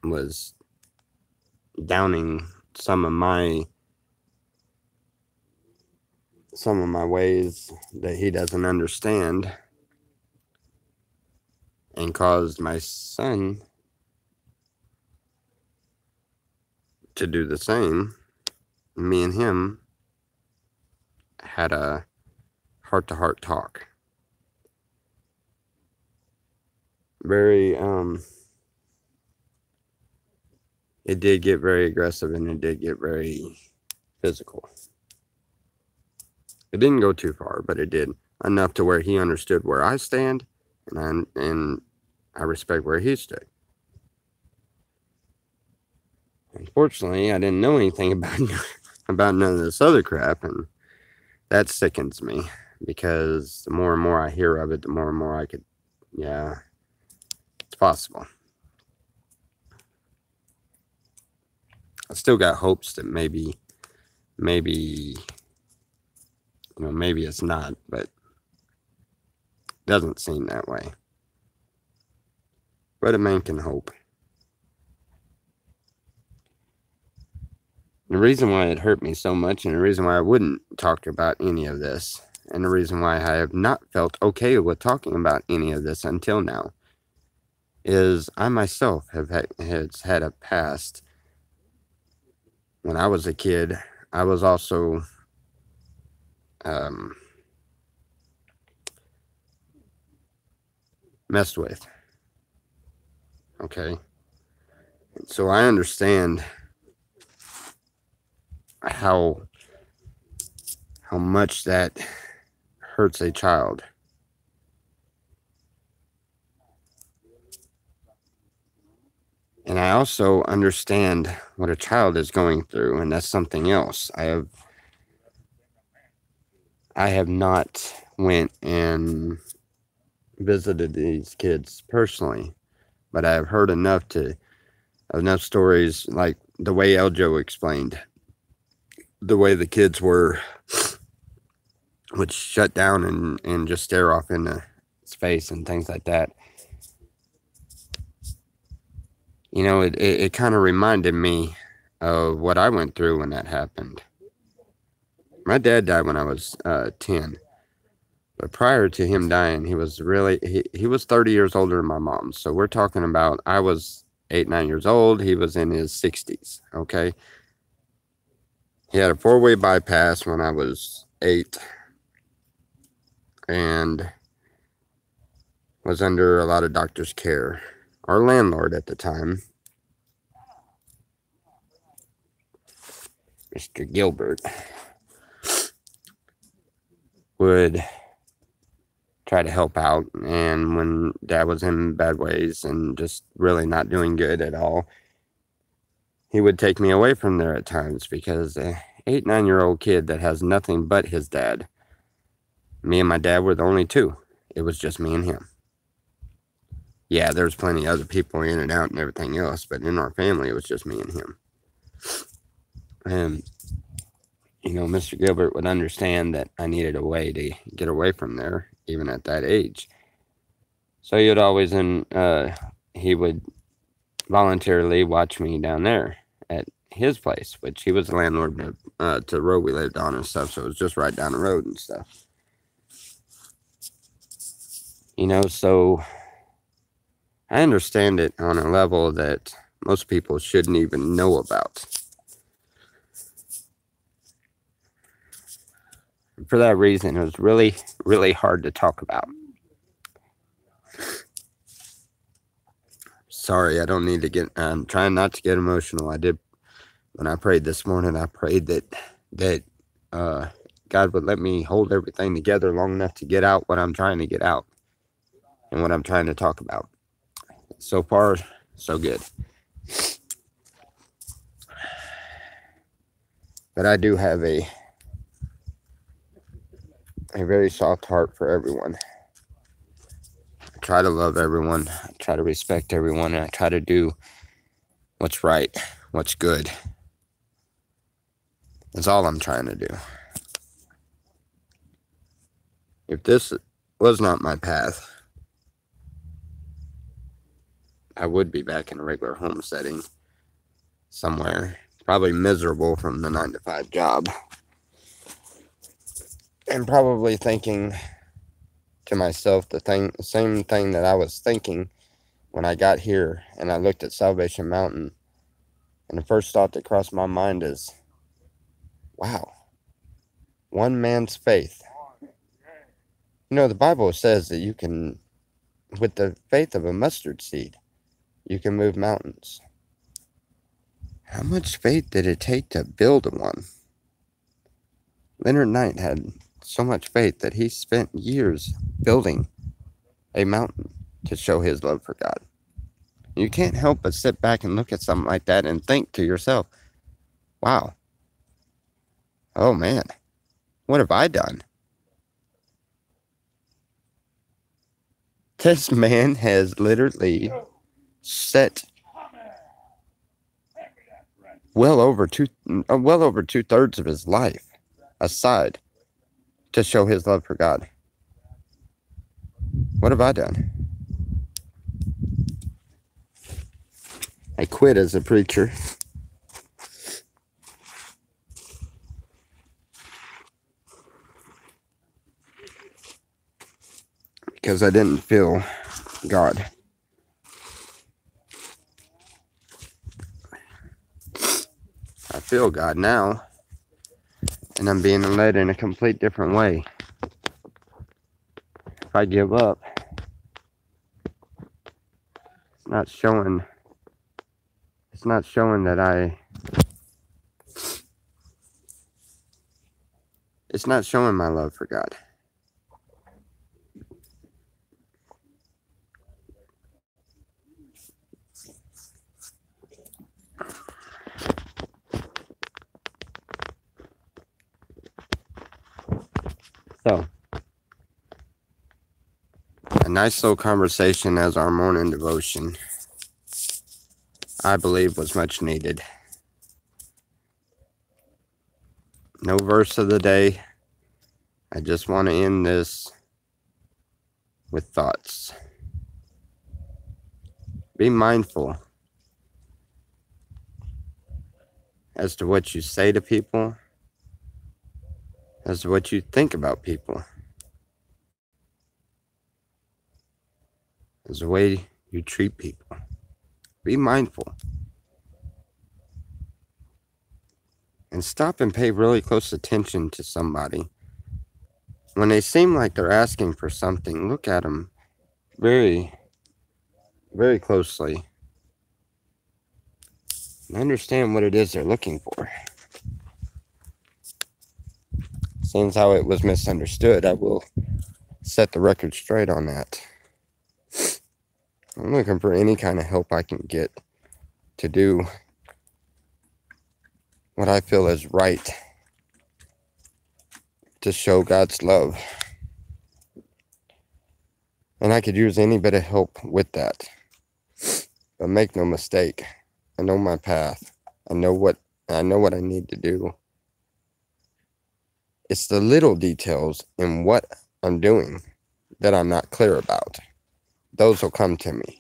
was downing some of my ways that he doesn't understand, and caused my son to do the same, me and him had a heart-to-heart talk. Very, it did get very aggressive, and it did get very physical. It didn't go too far, but it did enough to where he understood where I stand, and I respect where he stood. Unfortunately, I didn't know anything about none of this other crap, and that sickens me, because the more and more I hear of it, the more and more I could, yeah, it's possible. I still got hopes that maybe, maybe it's not, but Doesn't seem that way. But a man can hope. The reason why it hurt me so much, and the reason why I wouldn't talk about any of this, and the reason why I have not felt okay with talking about any of this until now, is I myself has had a past. When I was a kid, I was also messed with. Okay, so I understand how much that hurts a child. And I also understand what a child is going through, and that's something else. I have not went and visited these kids personally, but I have heard enough stories, like the way Eljo explained, the way the kids would shut down and just stare off into space and things like that. You know, it kind of reminded me of what I went through when that happened. My dad died when I was 10. But prior to him dying, he was 30 years older than my mom. So we're talking about, I was 8, 9 years old. He was in his 60s. Okay. He had a 4-way bypass when I was 8 and was under a lot of doctor's care. Our landlord at the time, Mr. Gilbert, would try to help out, and when Dad was in bad ways and just really not doing good at all, he would take me away from there at times, because an 8, 9-year-old kid that has nothing but his dad, me and my dad were the only two. It was just me and him. Yeah, there's plenty of other people in and out and everything else, but in our family, it was just me and him. And, you know, Mr. Gilbert would understand that I needed a way to get away from there, even at that age. So he would voluntarily watch me down there at his place, which he was the landlord to the road we lived on and stuff, so it was just right down the road and stuff. You know, so I understand it on a level that most people shouldn't even know about. For that reason, it was really, really hard to talk about. Sorry, I don't need to I'm trying not to get emotional. I did, when I prayed this morning, I prayed that God would let me hold everything together long enough to get out what I'm trying to get out and what I'm trying to talk about. So far, so good. But I do have a very soft heart for everyone. I try to love everyone. I try to respect everyone. And I try to do what's right, what's good. That's all I'm trying to do. If this was not my path, I would be back in a regular home setting somewhere. Probably miserable from the 9-to-5 job. And probably thinking to myself the same thing that I was thinking when I got here and I looked at Salvation Mountain. And the first thought that crossed my mind is, wow, one man's faith. You know, the Bible says that you can, with the faith of a mustard seed, you can move mountains. How much faith did it take to build one? Leonard Knight had so much faith that he spent years building a mountain to show his love for God. You can't help but sit back and look at something like that and think to yourself, wow, oh man, what have I done? This man has literally set well over 2/3 of his life aside to show his love for God. What have I done? I quit as a preacher. Because I didn't feel God. I feel God now, and I'm being led in a complete different way. If I give up, it's not showing that it's not showing my love for God. So, a nice little conversation as our morning devotion, I believe, was much needed. No verse of the day. I just want to end this with thoughts. Be mindful as to what you say to people, as to what you think about people, as the way you treat people. Be mindful. And stop and pay really close attention to somebody. When they seem like they're asking for something, look at them very, very closely and understand what it is they're looking for. Since how it was misunderstood, I will set the record straight on that. I'm looking for any kind of help I can get to do what I feel is right to show God's love. And I could use any bit of help with that. But make no mistake, I know my path. I know what I need to do. It's the little details in what I'm doing that I'm not clear about. Those will come to me.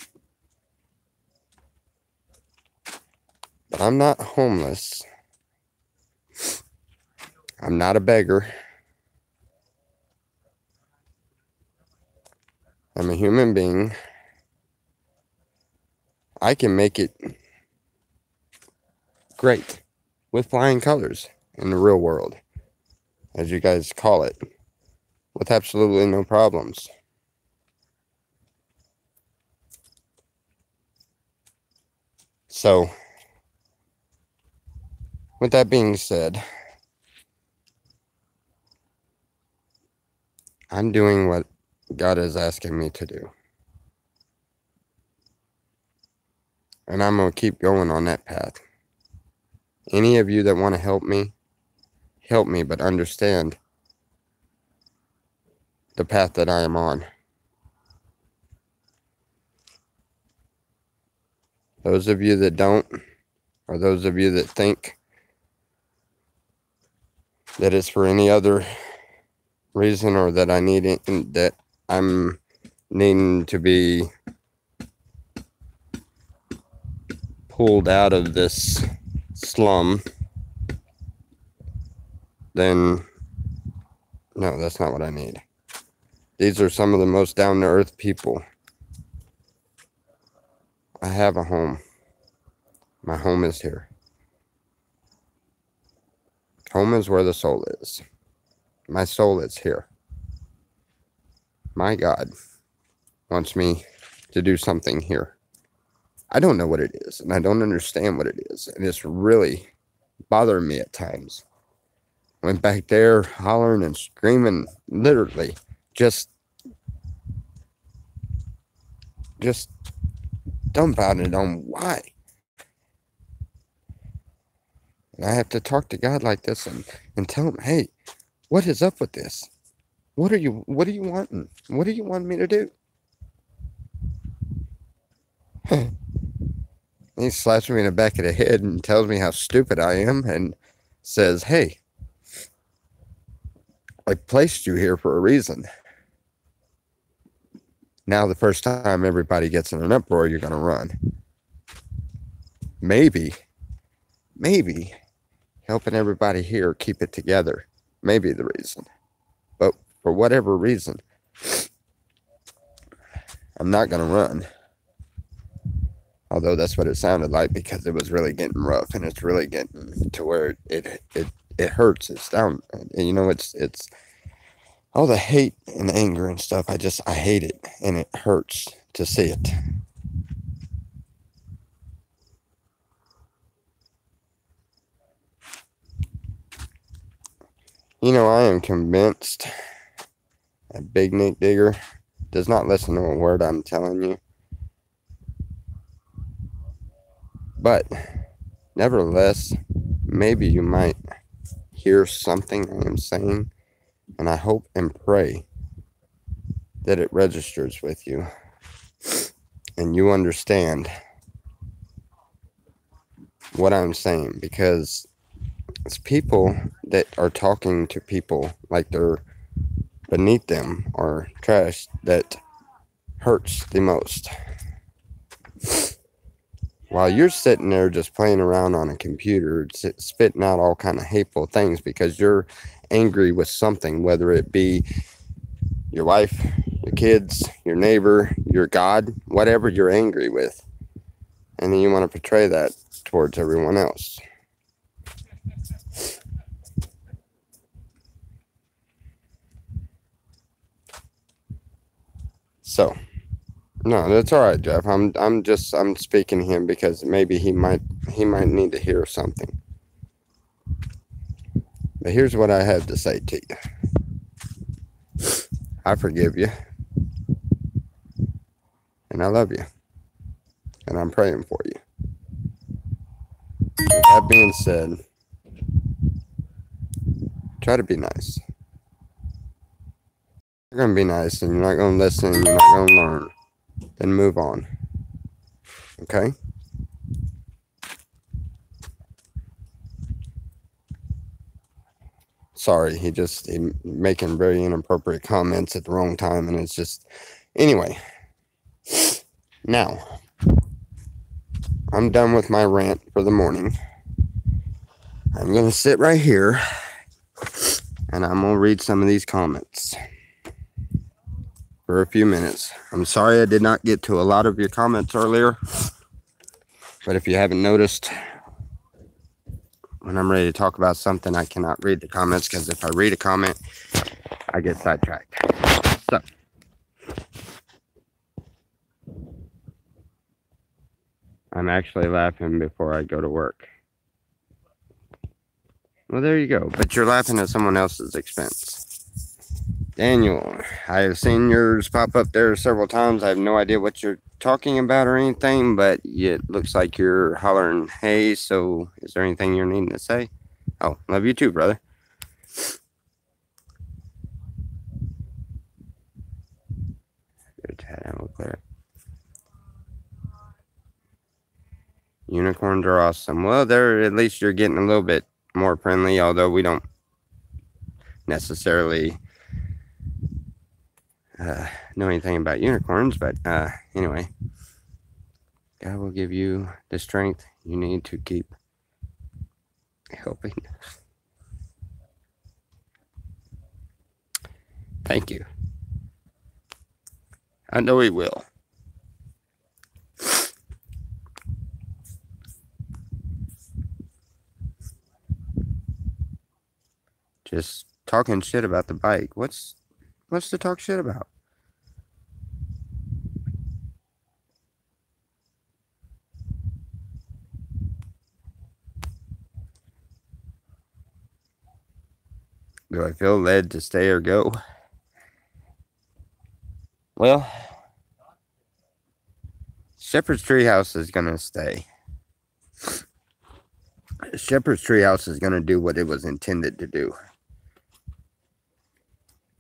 But I'm not homeless. I'm not a beggar. I'm a human being. I can make it great with flying colors in the real world, as you guys call it, with absolutely no problems. So, with that being said, I'm doing what God is asking me to do. And I'm going to keep going on that path. Any of you that want to help me, but understand the path that I am on. Those of you that don't, or those of you that think that it's for any other reason, or that I need it, that I'm needing to be pulled out of this slum, then no, that's not what I need. These are some of the most down-to-earth people. I have a home. My home is here. Home is where the soul is. My soul is here. My God wants me to do something here. I don't know what it is, and I don't understand what it is, and it's really bothering me at times. Went back there hollering and screaming, literally, just dumbfounded on why. And I have to talk to God like this and tell him, hey, what is up with this? What are you wanting? What do you want me to do? He slaps me in the back of the head and tells me how stupid I am and says, hey, I placed you here for a reason. Now the first time everybody gets in an uproar, you're going to run. Maybe helping everybody here keep it together may be the reason. But for whatever reason, I'm not going to run. Although that's what it sounded like, because it was really getting rough, and it's really getting to where it hurts. It's down. You know, it's all the hate and anger and stuff. I hate it, and it hurts to see it. You know, I am convinced a Big Nick Digger does not listen to a word I'm telling you. But nevertheless, maybe you might hear something I am saying, and I hope and pray that it registers with you and you understand what I'm saying, because it's people that are talking to people like they're beneath them or trash that hurts the most. While you're sitting there just playing around on a computer, spitting out all kind of hateful things because you're angry with something, whether it be your wife, your kids, your neighbor, your God, whatever you're angry with. And then you want to portray that towards everyone else. So, no, that's all right, Jeff. I'm speaking to him because maybe he might need to hear something. But here's what I have to say to you. I forgive you. And I love you. And I'm praying for you. With that being said, try to be nice. You're going to be nice and you're not going to listen and you're not going to learn. Then move on. Okay? Sorry, he making very inappropriate comments at the wrong time, and it's just... Anyway. Now, I'm done with my rant for the morning. I'm going to sit right here, and I'm going to read some of these comments for a few minutes. I'm sorry I did not get to a lot of your comments earlier, but if you haven't noticed, when I'm ready to talk about something, I cannot read the comments, because if I read a comment, I get sidetracked. So, I'm actually laughing before I go to work. Well, there you go. But you're laughing at someone else's expense. Daniel, I have seen yours pop up there several times. I have no idea what you're talking about or anything, but it looks like you're hollering, hey, so is there anything you're needing to say? Oh, love you too, brother. Good chat, I will clear. Unicorns are awesome. Well, at least you're getting a little bit more friendly, although we don't necessarily know anything about unicorns. But anyway, God will give you the strength you need to keep helping. Thank you. I know he will. Just talking shit about the bike. What's to talk shit about? Do I feel led to stay or go? Well, Shepherd's Treehouse is going to stay. Shepherd's Treehouse is going to do what it was intended to do.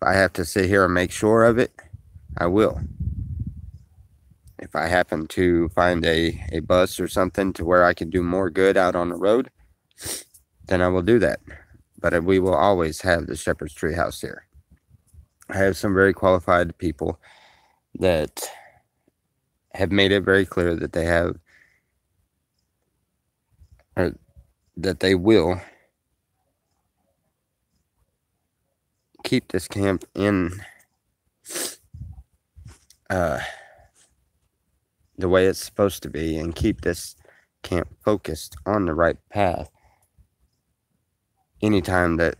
If I have to sit here and make sure of it, I will. If I happen to find a bus or something to where I can do more good out on the road, then I will do that. But we will always have the Shepherd's Treehouse here. I have some very qualified people that have made it very clear that they have, or that they will keep this camp in the way it's supposed to be and keep this camp focused on the right path anytime that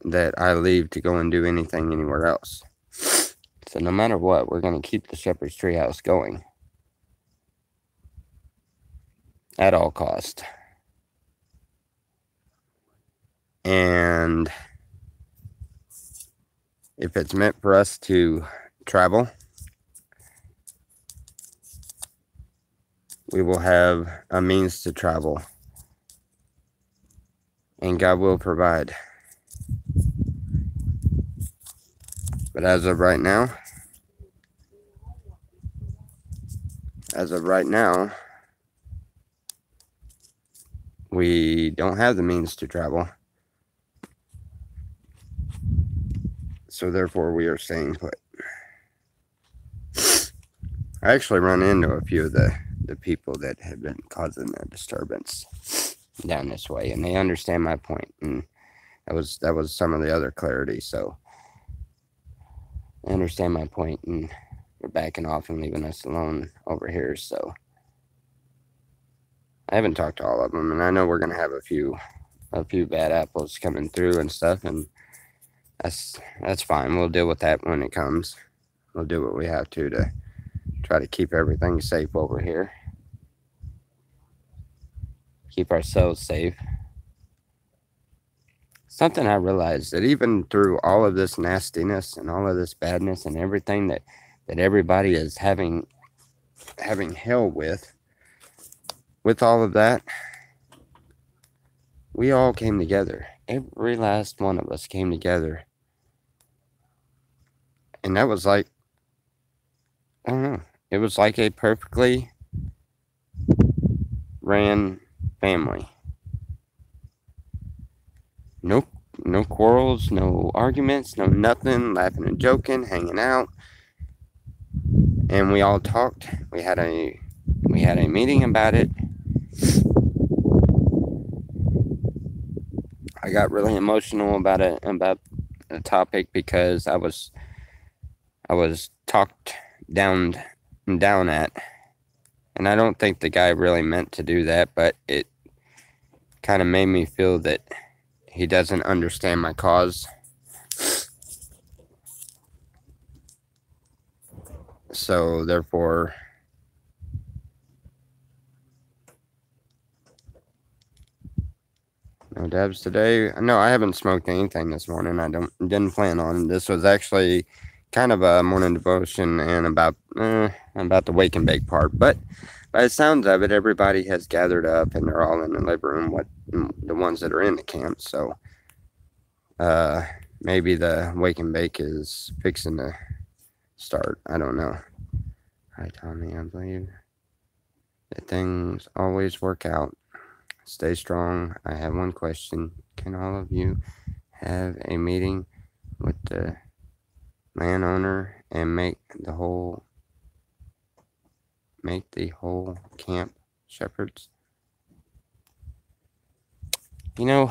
that I leave to go and do anything anywhere else. So no matter what, we're going to keep the Shepherd's Treehouse going at all cost. And if it's meant for us to travel, we will have a means to travel, and God will provide. But as of right now, we don't have the means to travel. So therefore, we are staying put. I actually run into a few of the people that have been causing the disturbance down this way, and they understand my point, and that was some of the other clarity. So they understand my point, and they're backing off and leaving us alone over here. So I haven't talked to all of them, and I know we're gonna have a few bad apples coming through and stuff, and that's fine. We'll deal with that when it comes. We'll do what we have to try to keep everything safe over here. Keep ourselves safe. Something I realized, that even through all of this nastiness and all of this badness and everything that everybody is having hell with all of that, we all came together. Every last one of us came together. And that was like, I don't know, it was like a perfectly ran family. No quarrels, no arguments, no nothing, laughing and joking, hanging out. And we all talked. We had a meeting about it. I got really emotional about a topic because I was talked down at, and I don't think the guy really meant to do that, but it kind of made me feel that he doesn't understand my cause. So therefore, no dabs today. No, I haven't smoked anything this morning. I didn't plan on. This was actually kind of a morning devotion and about the wake and bake part. But by the sounds of it, everybody has gathered up and they're all in the living room. The ones that are in the camp. So maybe the wake and bake is fixing to start. I don't know. Hi, Tommy. I believe that things always work out. Stay strong. I have one question. Can all of you have a meeting with the landowner and make the whole camp shepherds? You know,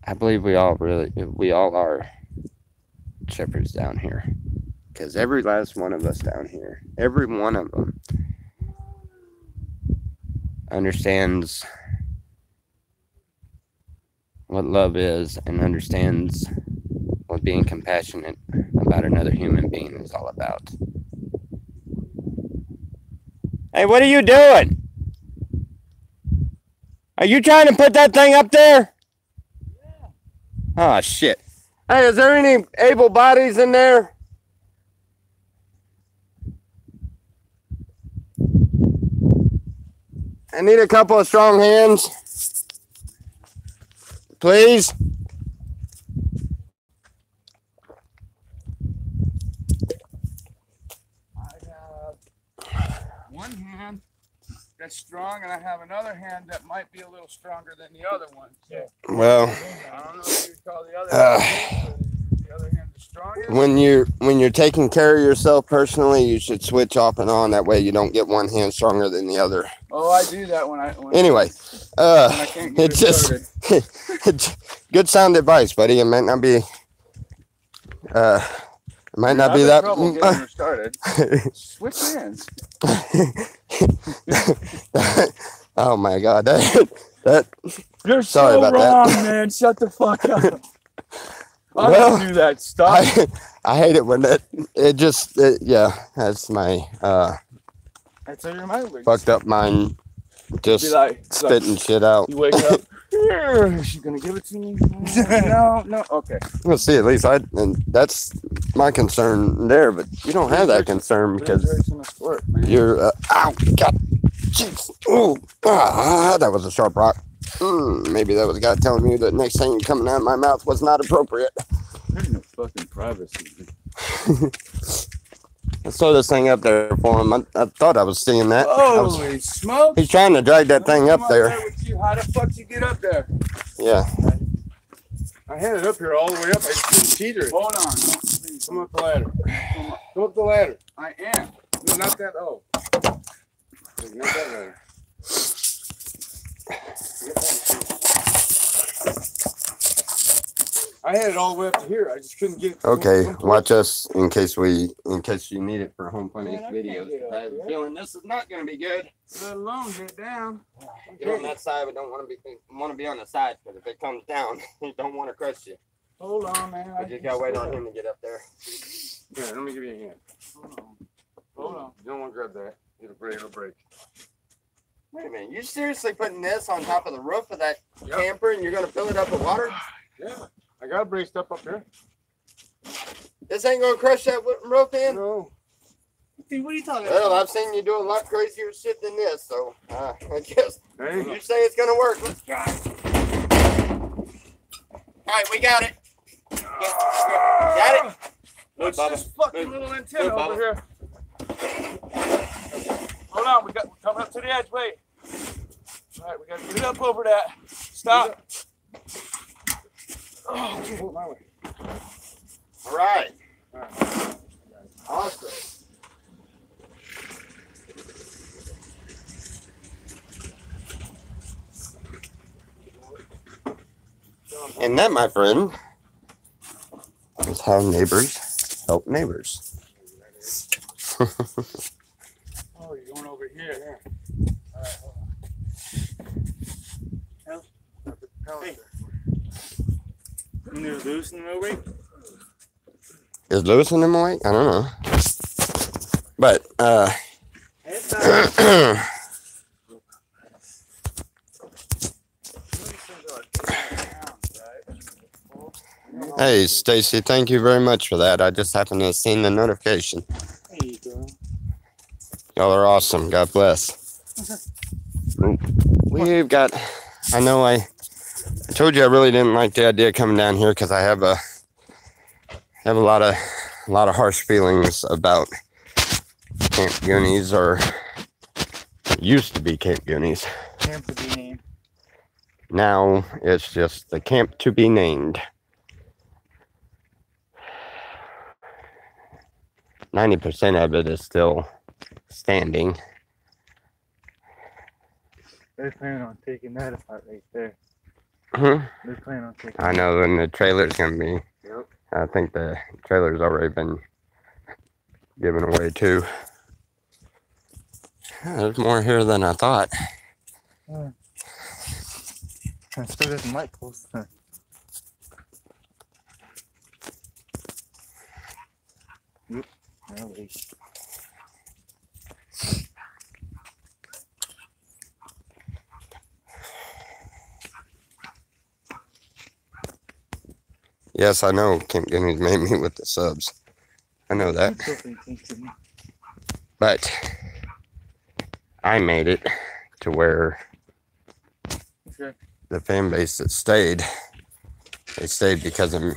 I believe we all are shepherds down here. Because every last one of us down here, every one of them understands what love is and understands what being compassionate about another human being is all about. Hey, what are you doing? Are you trying to put that thing up there? Yeah. Oh, shit. Hey, is there any able bodies in there? I need a couple of strong hands. Please. I have one hand. that's strong, and I have another hand that might be a little stronger than the other one. Yeah. Well, I don't know if you would call the other hand the other hand the strongest. when you're taking care of yourself personally, you should switch off and on. That way you don't get one hand stronger than the other. Oh, I do that when Anyway, I can't get it just it's good sound advice, buddy. It might not be that. Trouble getting her started. Switch hands. Oh my God, that You're sorry so about wrong, that. man. Shut the fuck up. I Well, don't do that stuff. I hate it when yeah, that's my That's how your mind works. fucked up mind, just Be like, spitting shit out. you wake up. She's gonna give it to me. No. Okay. Well, see, at least and that's my concern there, but you don't have that concern because you're, ow, God, jeez, ooh, that was a sharp rock. Maybe that was God telling me that next thing coming out of my mouth was not appropriate. There's no fucking privacy. Let's throw this thing up there for him. I thought I was seeing that. Holy smoke! He's trying to drag that thing up there. How the fuck you get up there? Yeah. I had it up here all the way up. I just couldn't teeter. Hold on. Come up the ladder. Come up the ladder. I am. No, not that. Oh. Not that ladder. I had it all the way up to here. I just couldn't get it. Okay, watch us in case you need it for home funny videos. I have a feeling this is not going to be good. Let alone get down. Get on that side, but don't want to be on the side because if it comes down, you don't want to crush you. Hold on, man. I just got to wait on him to get up there. Yeah, let me give you a hand. Hold on. You don't want to grab that. It'll break. Wait a minute, you seriously putting this on top of the roof of that camper and you're going to fill it up with water? Yeah. I got it braced up here. This ain't going to crush that roof in? No. Dude, what are you talking about? Well, I've seen you do a lot crazier shit than this, so I guess Hey. you say it's going to work. Let's try. All right, we got it. Got it? What's this fucking little antenna over here? Hold on, we're coming up to the edge. Wait. All right, we got to get it up over that. Stop. Oh, okay. All right. Awesome. And that, my friend, is how neighbors help neighbors. Oh, you're going over here. All right, hold on. Hey. You loosen them away? Is loosening them awake? I don't know. But, hey, Stacy, thank you very much for that. I just happened to have seen the notification. There you go. Y'all are awesome. God bless. We've got, I told you I really didn't like the idea of coming down here because I have a lot of harsh feelings about Camp Goonies, or used to be Camp Goonies. Camp to be named. Now it's just the camp to be named. 90% of it is still standing. They're planning on taking that apart right there. They're planning on taking I know, and the trailer's going to be. Yep. I think the trailer's already been given away too. There's more here than I thought. I still got the mic close. Yep. Now wait. Yes, I know Camp Goonies made me with the subs. I know that. But I made it to where the fan base that stayed, they stayed because of me.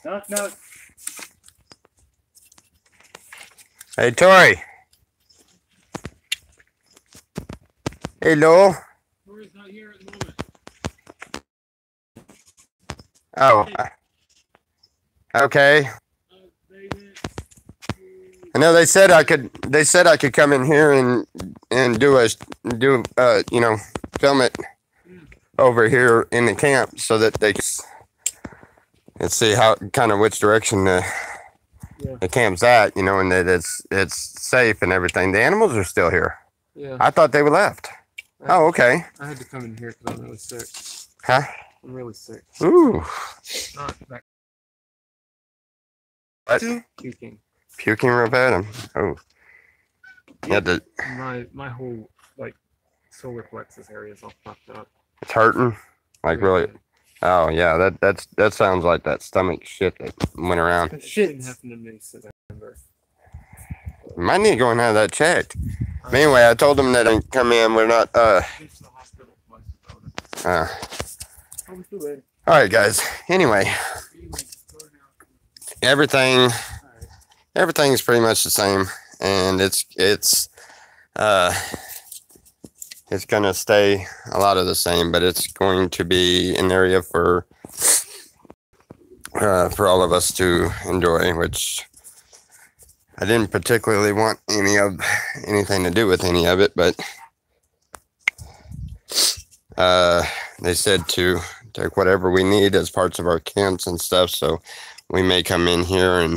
Knock, knock. Hey, Tori. Hello. Corey's not here at the moment. Oh. Okay. They went I know they said I could. They said I could come in here and do you know, film it over here in the camp so that they can see how kind of which direction the camp's at, you know, and that it's safe and everything. The animals are still here. Yeah. I thought they were left. Oh, okay. I had to come in here because I'm really sick. Huh? I'm really sick. Ooh. Not that What? puking. Puking real bad. Oh. Yeah. My whole like solar plexus area is all fucked up. It's hurting. Like really. bad. Oh yeah. That sounds like that stomach shit that went around. It shouldn't happen to me since September. Might need to go and have that checked. But anyway, I told them that I come in. We're not. I've been to the hospital twice about it. All Too late. right, guys. Anyway, everything's pretty much the same, and it's gonna stay a lot of the same, but it's going to be an area for all of us to enjoy, which I didn't particularly want anything to do with any of it, but they said to take whatever we need as parts of our camps and stuff, so we may come in here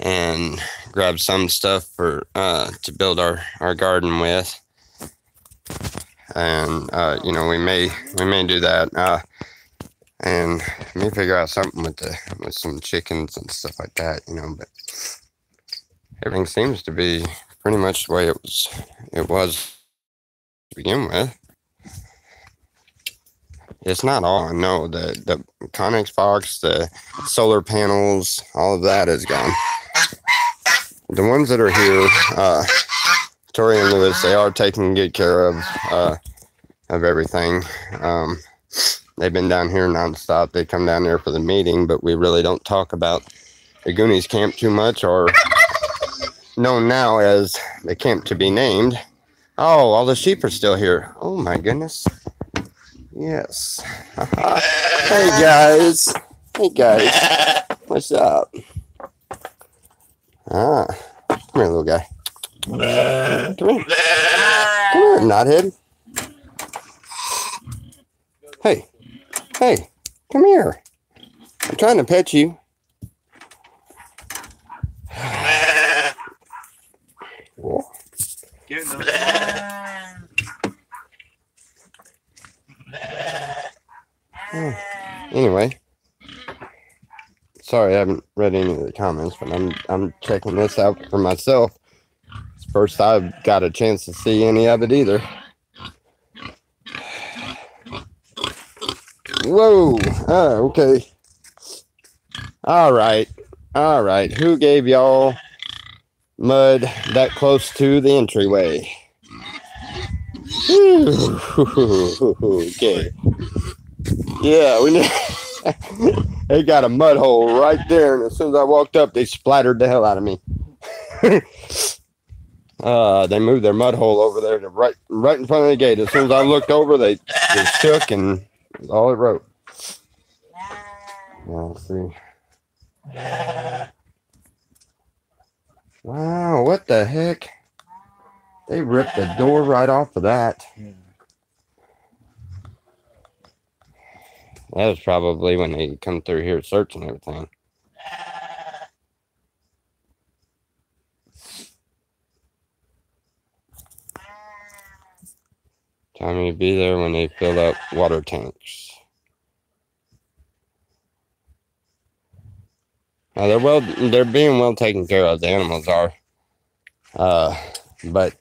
and grab some stuff for to build our garden with, and you know, we may do that, and may figure out something with some chickens and stuff like that, you know. But everything seems to be pretty much the way it was to begin with. It's not all. No, the Connex box, the solar panels, all of that is gone. The ones that are here, Tori and Lewis, they are taking good care of everything. They've been down here nonstop. They come down there for the meeting, but we really don't talk about the Goonies camp too much, or known now as the camp to be named. Oh, all the sheep are still here. Oh my goodness. Yes. Hey guys. Hey guys. What's up? Come here, little guy. Come here. Come here, knothead. Hey. Hey. Come here. I'm trying to pet you. Anyway, sorry I haven't read any of the comments, but I'm checking this out for myself. It's the first I've got a chance to see any of it either. Whoa! Oh, okay. All right. Who gave y'all mud that close to the entryway? Okay. Yeah, we need. They got a mud hole right there, and as soon as I walked up, they splattered the hell out of me. They moved their mud hole over there to right in front of the gate. As soon as I looked over, they shook, and that's all it wrote. Now, let's see. Wow, what the heck? They ripped the door right off of that. That was probably when they come through here searching everything. Time to be there when they fill up water tanks. They're being well taken care of. The animals are. But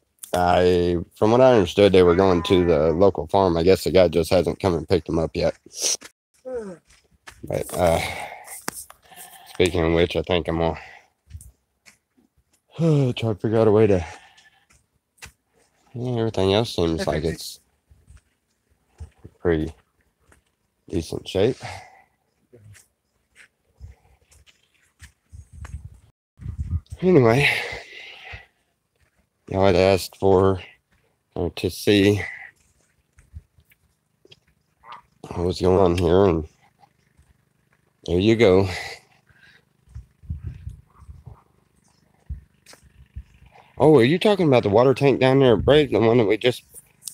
from what I understood, they were going to the local farm. I guess the guy just hasn't come and picked them up yet. But speaking of which, I think I'm gonna try to figure out a way to. Yeah, everything else seems like it's pretty decent shape. Anyway, y'all had asked for or to see what was going on here, and there you go. Oh, are you talking about the water tank down there at Brave, the one that we just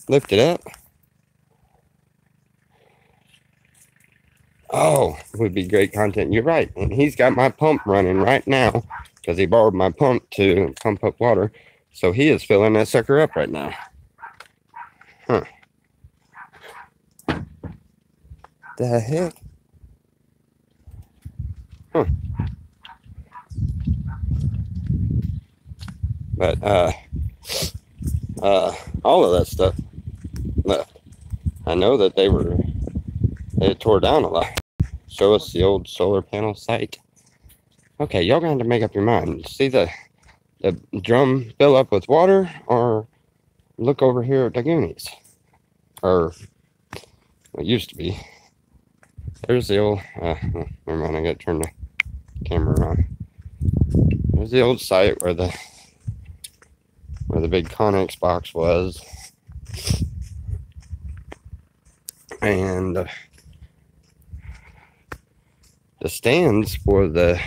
lifted up? Oh, it would be great content. You're right. And he's got my pump running right now because he borrowed my pump to pump up water. So he is filling that sucker up right now. Huh. The heck? Huh. But all of that stuff left. I know that they tore down a lot. Show us the old solar panel site. Okay, y'all gonna have to make up your mind. See the drum fill up with water, or look over here at the Goonies, or it used to be. There's the old. Never mind. I gotta turn the camera on. There's the old site where the big Connex box was, and the stands for that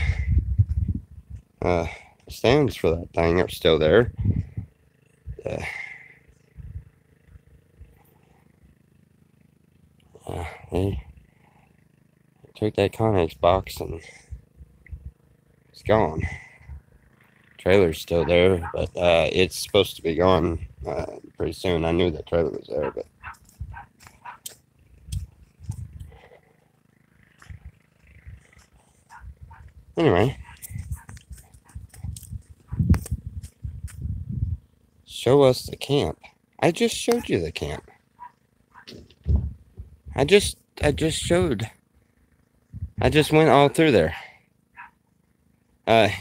thing are still there. They took that Connex box and it's gone. Trailer's still there, but it's supposed to be gone pretty soon. I knew that trailer was there, but anyway, show us the camp. I just showed you the camp. I just showed. I just went all through there.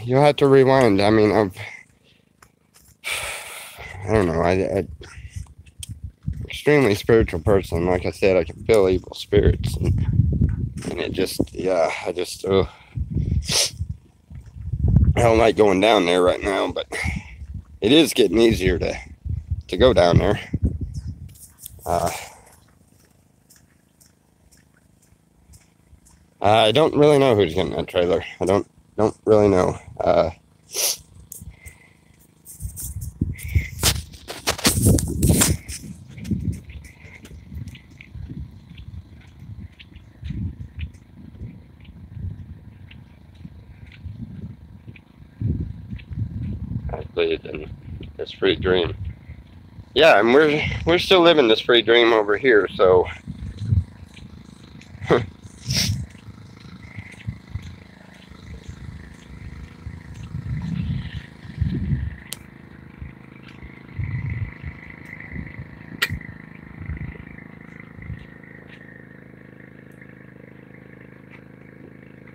You'll have to rewind. I mean, I don't know. I extremely spiritual person. Like I said, I can feel evil spirits, and it just, yeah, I don't like going down there right now, but it is getting easier to go down there. I don't really know who's getting that trailer. I don't really know. I believe in this free dream. Yeah, and we're still living this free dream over here, so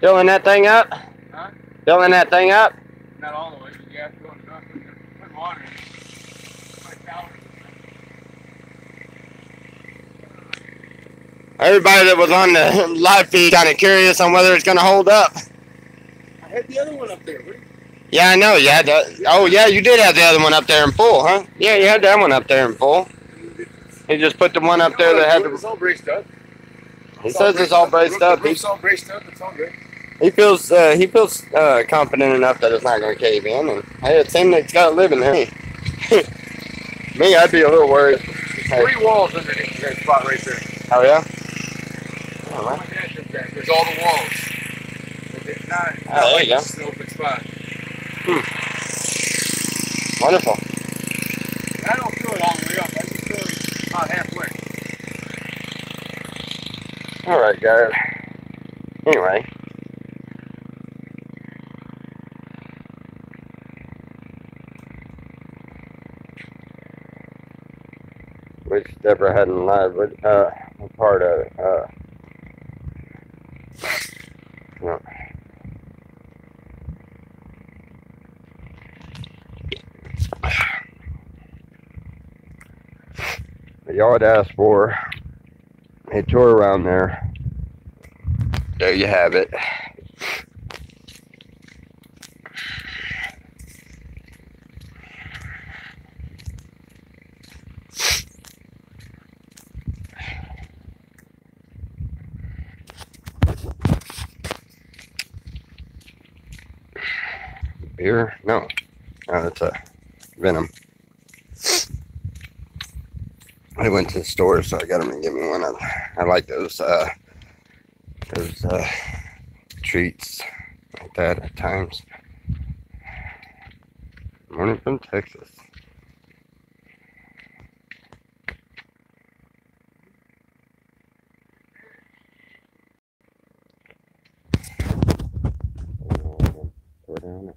filling that thing up? Huh? Filling that thing up? Not all the way, but you have to go enough. Put water in. Everybody that was on the live feed kind of curious on whether it's going to hold up. I had the other one up there. Yeah, I know. You had oh, yeah, you did have the other one up there in full, huh? Yeah, you had that one up there in full. He just put the one up there that had the... It's all braced up. He says it's all braced up. It's all braced up. It's all good. He feels confident enough that it's not going to cave in. And hey, it's him that's got to live in there. Me, I'd be a little worried. Hey. 3 walls underneath that spot right there. Oh, yeah? Oh, right. There's all the walls. It's not there you go. It's an open spot. Wonderful. I don't feel it all the way up. I just feel it about halfway. All right, guys. Anyway. Which Deborah hadn't live, but what part of it? No. Y'all had asked for a tour around there. There you have it. Here? No. No, that's a Venom. I went to the store, so I got him to give me one. I like those treats like that at times. Morning from Texas. Pour down it.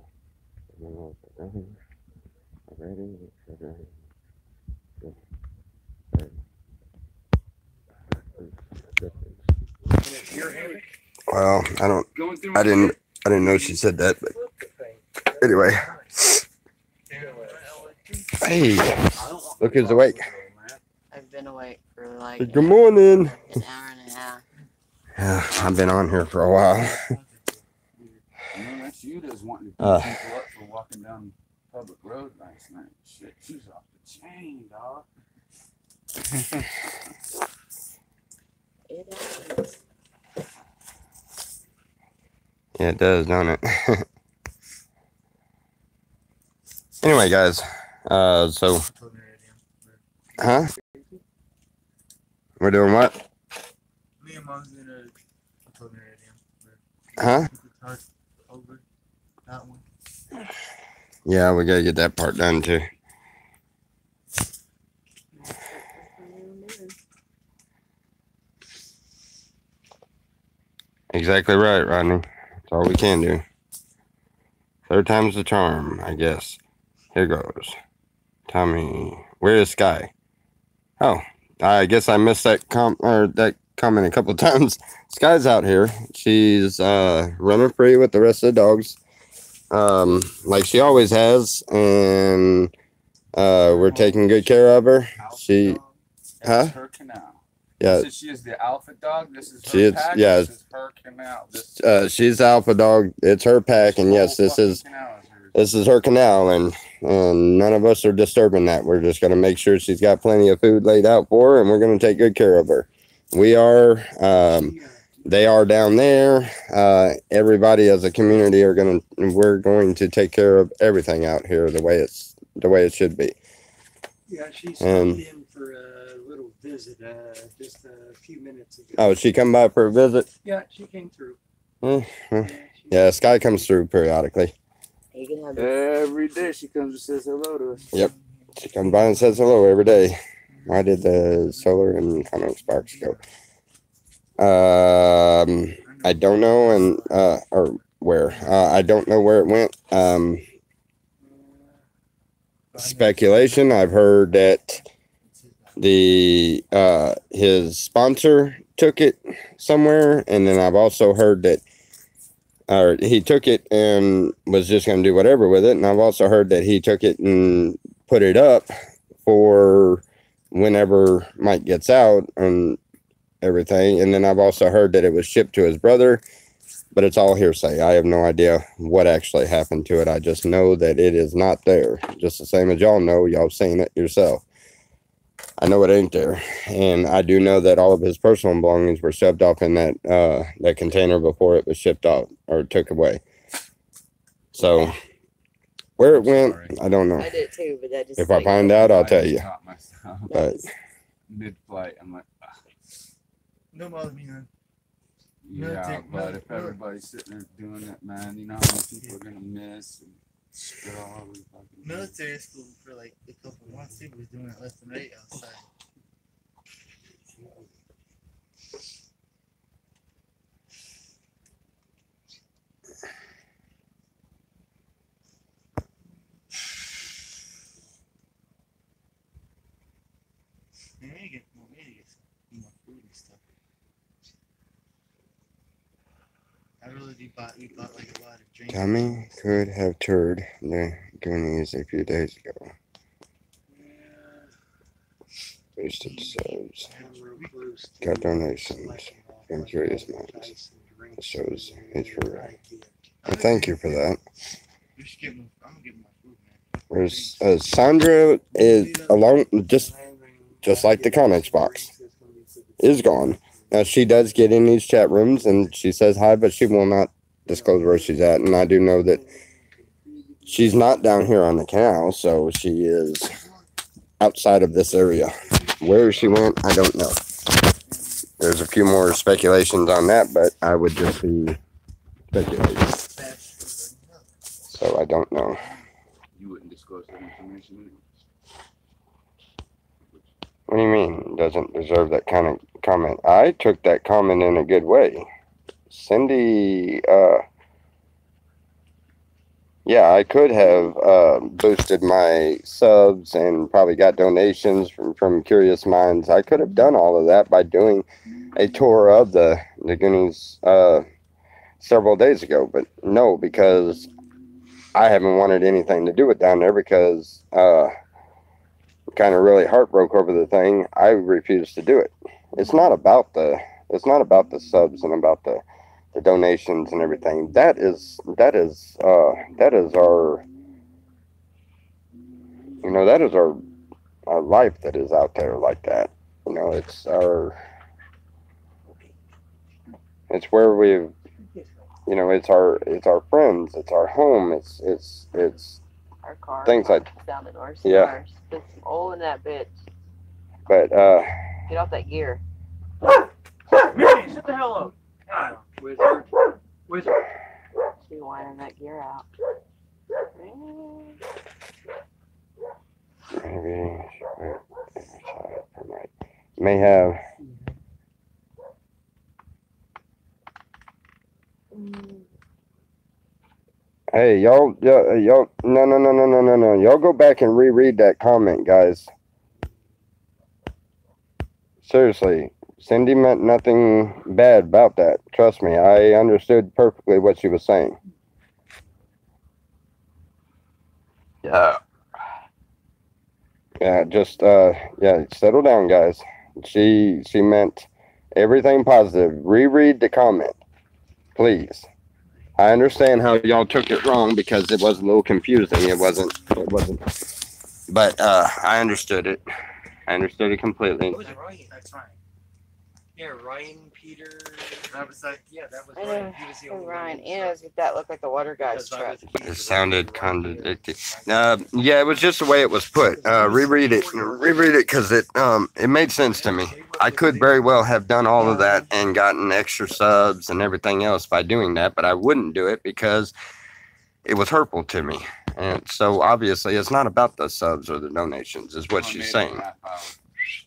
Already. Well, I didn't know she said that, but anyway. Hey, look who's awake. I've been awake for like Good morning. an hour and a half. Yeah, I've been on here for a while. That's you that's wanting to beat people up for walking down public road last night. Shit, she's off the chain, dog. It is. Yeah, it does, don't it? Anyway, guys, so, huh? We're doing what? Me and Mom's in a preliminary exam. Huh? Over that one. Yeah, we gotta get that part done too. Exactly right, Rodney. That's all we can do. Third time's the charm, I guess. Here goes. Tommy, where is Sky? Oh, I guess I missed that comment a couple of times. Sky's out here. She's running free with the rest of the dogs, like she always has, and we're taking good care of her. That's her canal. Yeah. So she is the alpha dog. This is her She is, pack. yeah. This is her canal. She's the alpha dog. It's her pack, and yes, this is her canal, and none of us are disturbing that. We're just going to make sure she's got plenty of food laid out for her, and we're going to take good care of her. We are. They are down there. Everybody as a community we're going to take care of everything out here the way it should be. Yeah, she stopped in for a little visit just a few minutes ago. Oh, she come by for a visit? Yeah, she came through. Yeah, Sky comes through periodically. Every day she comes and says hello to us. Yep. She comes by and says hello every day. Why did the solar and comic sparks go? I don't know, or where. I don't know where it went. Speculation. I've heard that his sponsor took it somewhere, and then I've also heard that he took it and was just going to do whatever with it, and I've also heard that he took it and put it up for whenever Mike gets out and everything, and then I've also heard that it was shipped to his brother, but it's all hearsay. I have no idea what actually happened to it. I just know that it is not there, just the same as y'all know. Y'all seen it yourself. I know it ain't there, and I do know that all of his personal belongings were shoved off in that container before it was shipped off or took away. So where it went, I don't know. I did too, but that just. If I find out, I'll tell you. But Mid-flight, I'm like, No bother me, man. yeah, but if everybody's sitting there doing it, man, you know how many people are gonna miss and spit all over the fucking Military school for like a couple months, he was doing it left and right outside. Man, we need to get some more food and stuff. I really we bought like a lot of drinks. Tommy could have toured the Goonies a few days ago. Boosted subs. Got donations from Curious Minds. It shows it's for right. Well, thank you for that. You should get I'm gonna get my food, man. Whereas Sandra is alone, just like the Connex box, is gone. Now, she does get in these chat rooms and she says hi, but she will not disclose where she's at. And I do know that she's not down here on the canal, so she is outside of this area. Where she went, I don't know. There's a few more speculations on that, but I would just be speculating. So I don't know. You wouldn't disclose that information. What do you mean? Doesn't deserve that kind of comment? I took that comment in a good way. Cindy, yeah, I could have boosted my subs and probably got donations from Curious Minds. I could have done all of that by doing a tour of the Goonies several days ago, but no, because I haven't wanted anything to do with down there because kind of really heartbroken over the thing. I refuse to do it. It's not about the subs and about the donations and everything. That is our, you know, that is our life that is out there like that. You know, it's where we've, you know, it's our friends, it's our home, it's Our car. things like, Down the door. Yeah. Put some oil in that bitch. but Get off that gear. Mary, shut the hell up. Ah, wizard. Wizard. She whining that gear out. maybe may have. Hey, y'all, no. Y'all go back and reread that comment, guys. Seriously, Cindy meant nothing bad about that. Trust me, I understood perfectly what she was saying. Yeah. Yeah, just, yeah, settle down, guys. She meant everything positive. Reread the comment, please. I understand how y'all took it wrong because it was a little confusing. It wasn't, but I understood it. I understood it completely. It was Ryan. That's fine. Yeah, Ryan, Peter. That was like, yeah, that was I Ryan. know. He was the Oh, only Ryan, one. and that looked like the water guy's Because I truck. was- It sounded contradictory. Yeah, it was just the way it was put. Reread it because it made sense to me. I could very well have done all of that and gotten extra subs and everything else by doing that, but I wouldn't do it because it was hurtful to me. And so obviously it's not about the subs or the donations, is what she's saying.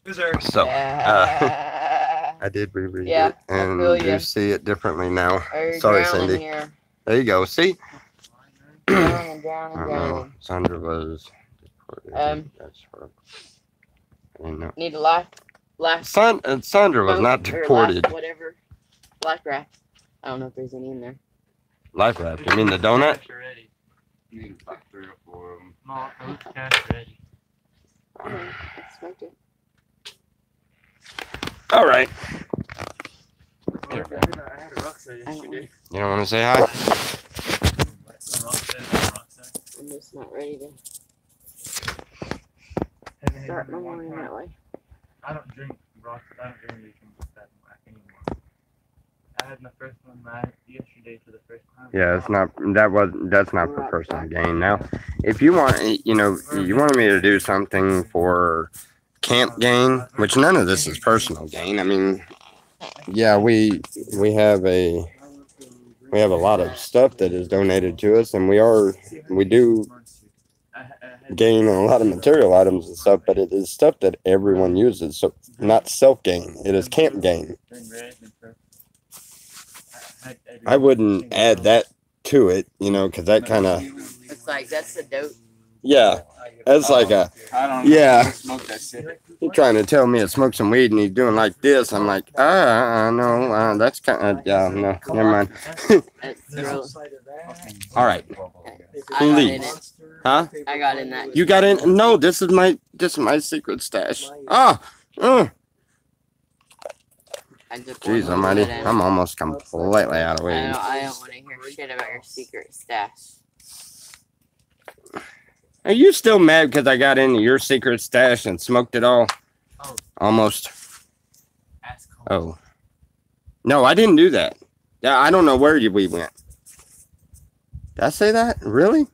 Wizard. So Yeah. I did reread Yeah, it I and feel do ya. see it differently now. Are you Sorry, drowning Cindy. here? There you go. See? Drowning. I don't know. Sandra was deported. That's horrible. I didn't know. Need a life Sandra was boat not or deported. life, whatever. Life raft. I don't know if there's any in there. Life raft. You mean the donut? Cash already. Need about 3 or 4 of them. No, it was cash already. I smoked it. All right. I had a rucksack yesterday. You don't want to say hi? A rucksack. I'm just not ready to Haven't had start it my in a long morning time. that way. I don't drink rocks. I don't drink anything like that anymore. I had my first one yesterday for the first time. Yeah, it's not. That's not for personal gain. Now, if you want, you know, you wanted me to do something for camp gain, which none of this is personal gain. I mean, yeah, we have a lot of stuff that is donated to us, and we do gain a lot of material items and stuff, but it is stuff that everyone uses. So not self gain. It is camp gain. I wouldn't add that to it, you know, because that kind of, It's like that's the dope. yeah, that's like a, I don't know. Yeah. I smoke that shit. he's trying to tell me to smoke some weed and he's doing like this. I'm like, no, that's kind of, yeah, no, never mind. It's real. All right, I got in please. it. Huh? I got in that. You got in? No, this is my secret stash. I just Jeez wanted to almighty, get in. I'm almost completely out of weed. I don't want to hear shit about your secret stash. Are you still mad because I got into your secret stash and smoked it all? Oh. Almost. Ask home. Oh. No, I didn't do that. Yeah, I don't know where we went. Did I say that? Really?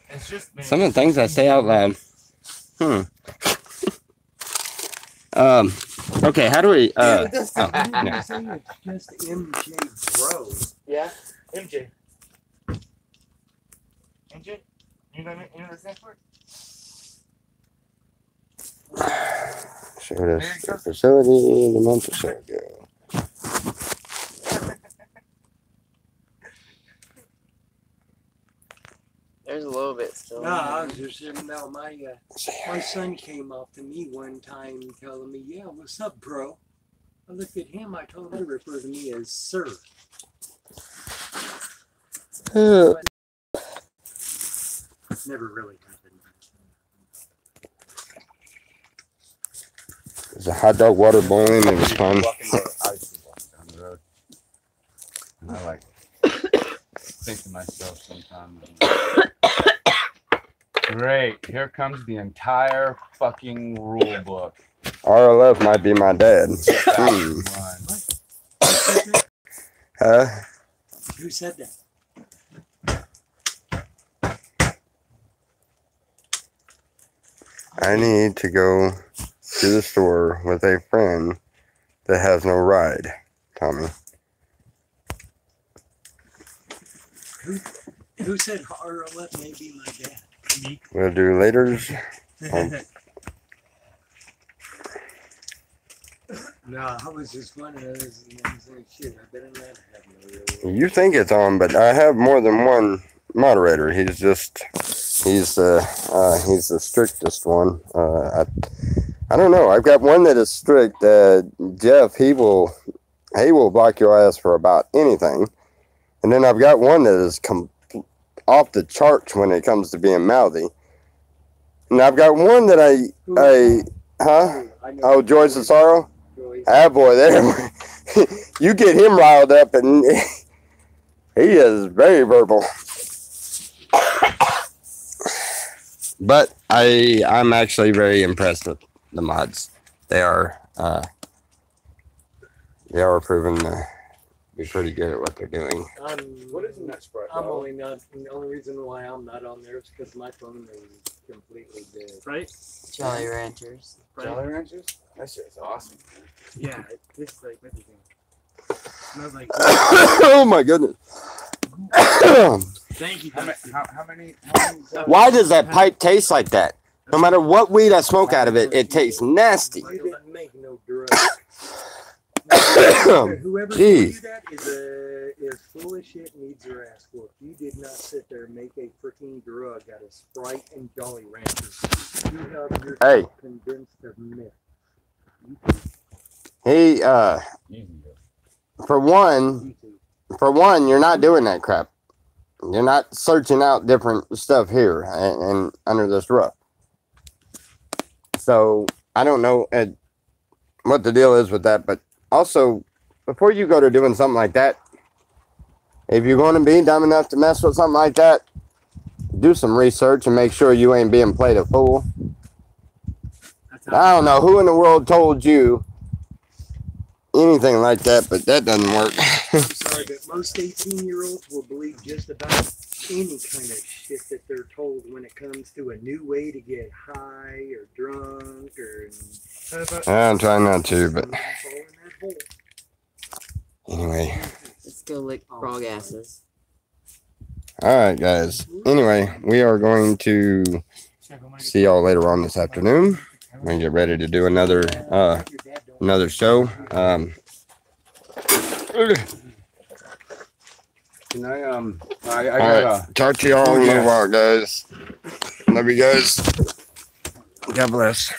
It's just been. Some of the things I say out loud. Okay, how do we Yeah. yeah. It's just MJ Bro. Yeah, MJ. MJ, you know the next word? Showed us the facility the month or so ago. There's a little bit still. No, I was just saying, no, my son came up to me one time telling me, yeah, what's up, bro? I looked at him, I told him to refer to me as sir. Never really happened. There's a hot dog water boiling. It was fun. Down the road. And I like think to myself sometimes, great, here comes the entire fucking rule book. RLF might be my dad. Huh? Who said that? I need to go to the store with a friend that has no ride, Tommy. Who said RLF may be my dad? Me. We'll do laters. No, I was just one of those ones like, shit, I better not have no real. You think it's on, but I have more than one moderator. He's the strictest one. I don't know. I've got one that is strict. Jeff, he will block your ass for about anything. And then I've got one that is off the charts when it comes to being mouthy. And I've got one that Oh, Joyce and Sorrow? Ah, boy, there. You get him riled up, and he is very verbal. But I'm actually very impressed with the mods. They are proven to be pretty good at what they're doing. What is in that Sprite? I'm only not. The only reason why I'm not on there is because my phone is completely dead. Right? Jolly Ranchers. Jolly Ranchers? That shit's awesome. Yeah, it tastes like everything. Smells like. Oh my goodness. Thank you. How many Why does that pipe taste like that? No matter what weed I smoke out of it, it tastes nasty. You didn't make no drugs. Whoever told you that is full of shit and needs their ass whooped. You did not sit there and make a freaking drug out of Sprite and Jolly Ranchers. You have yourself convinced of myth. Hey, for one, you're not doing that crap. You're not searching out different stuff here and under this roof. So I don't know what the deal is with that, but also before you go to doing something like that, if you're going to be dumb enough to mess with something like that, do some research and make sure you ain't being played a fool. I don't know who in the world told you anything like that, but that doesn't work. I'm sorry, but most 18-year-olds will believe just about any kind of shit that they're told when it comes to a new way to get high or drunk or. I'm trying not to, but anyway. Let's go lick frog asses. All right, guys. Anyway, we are going to see y'all later on this afternoon. We're gonna get ready to do another show. Can I all right. Talk to y'all in a little while, guys. Love you guys. God bless.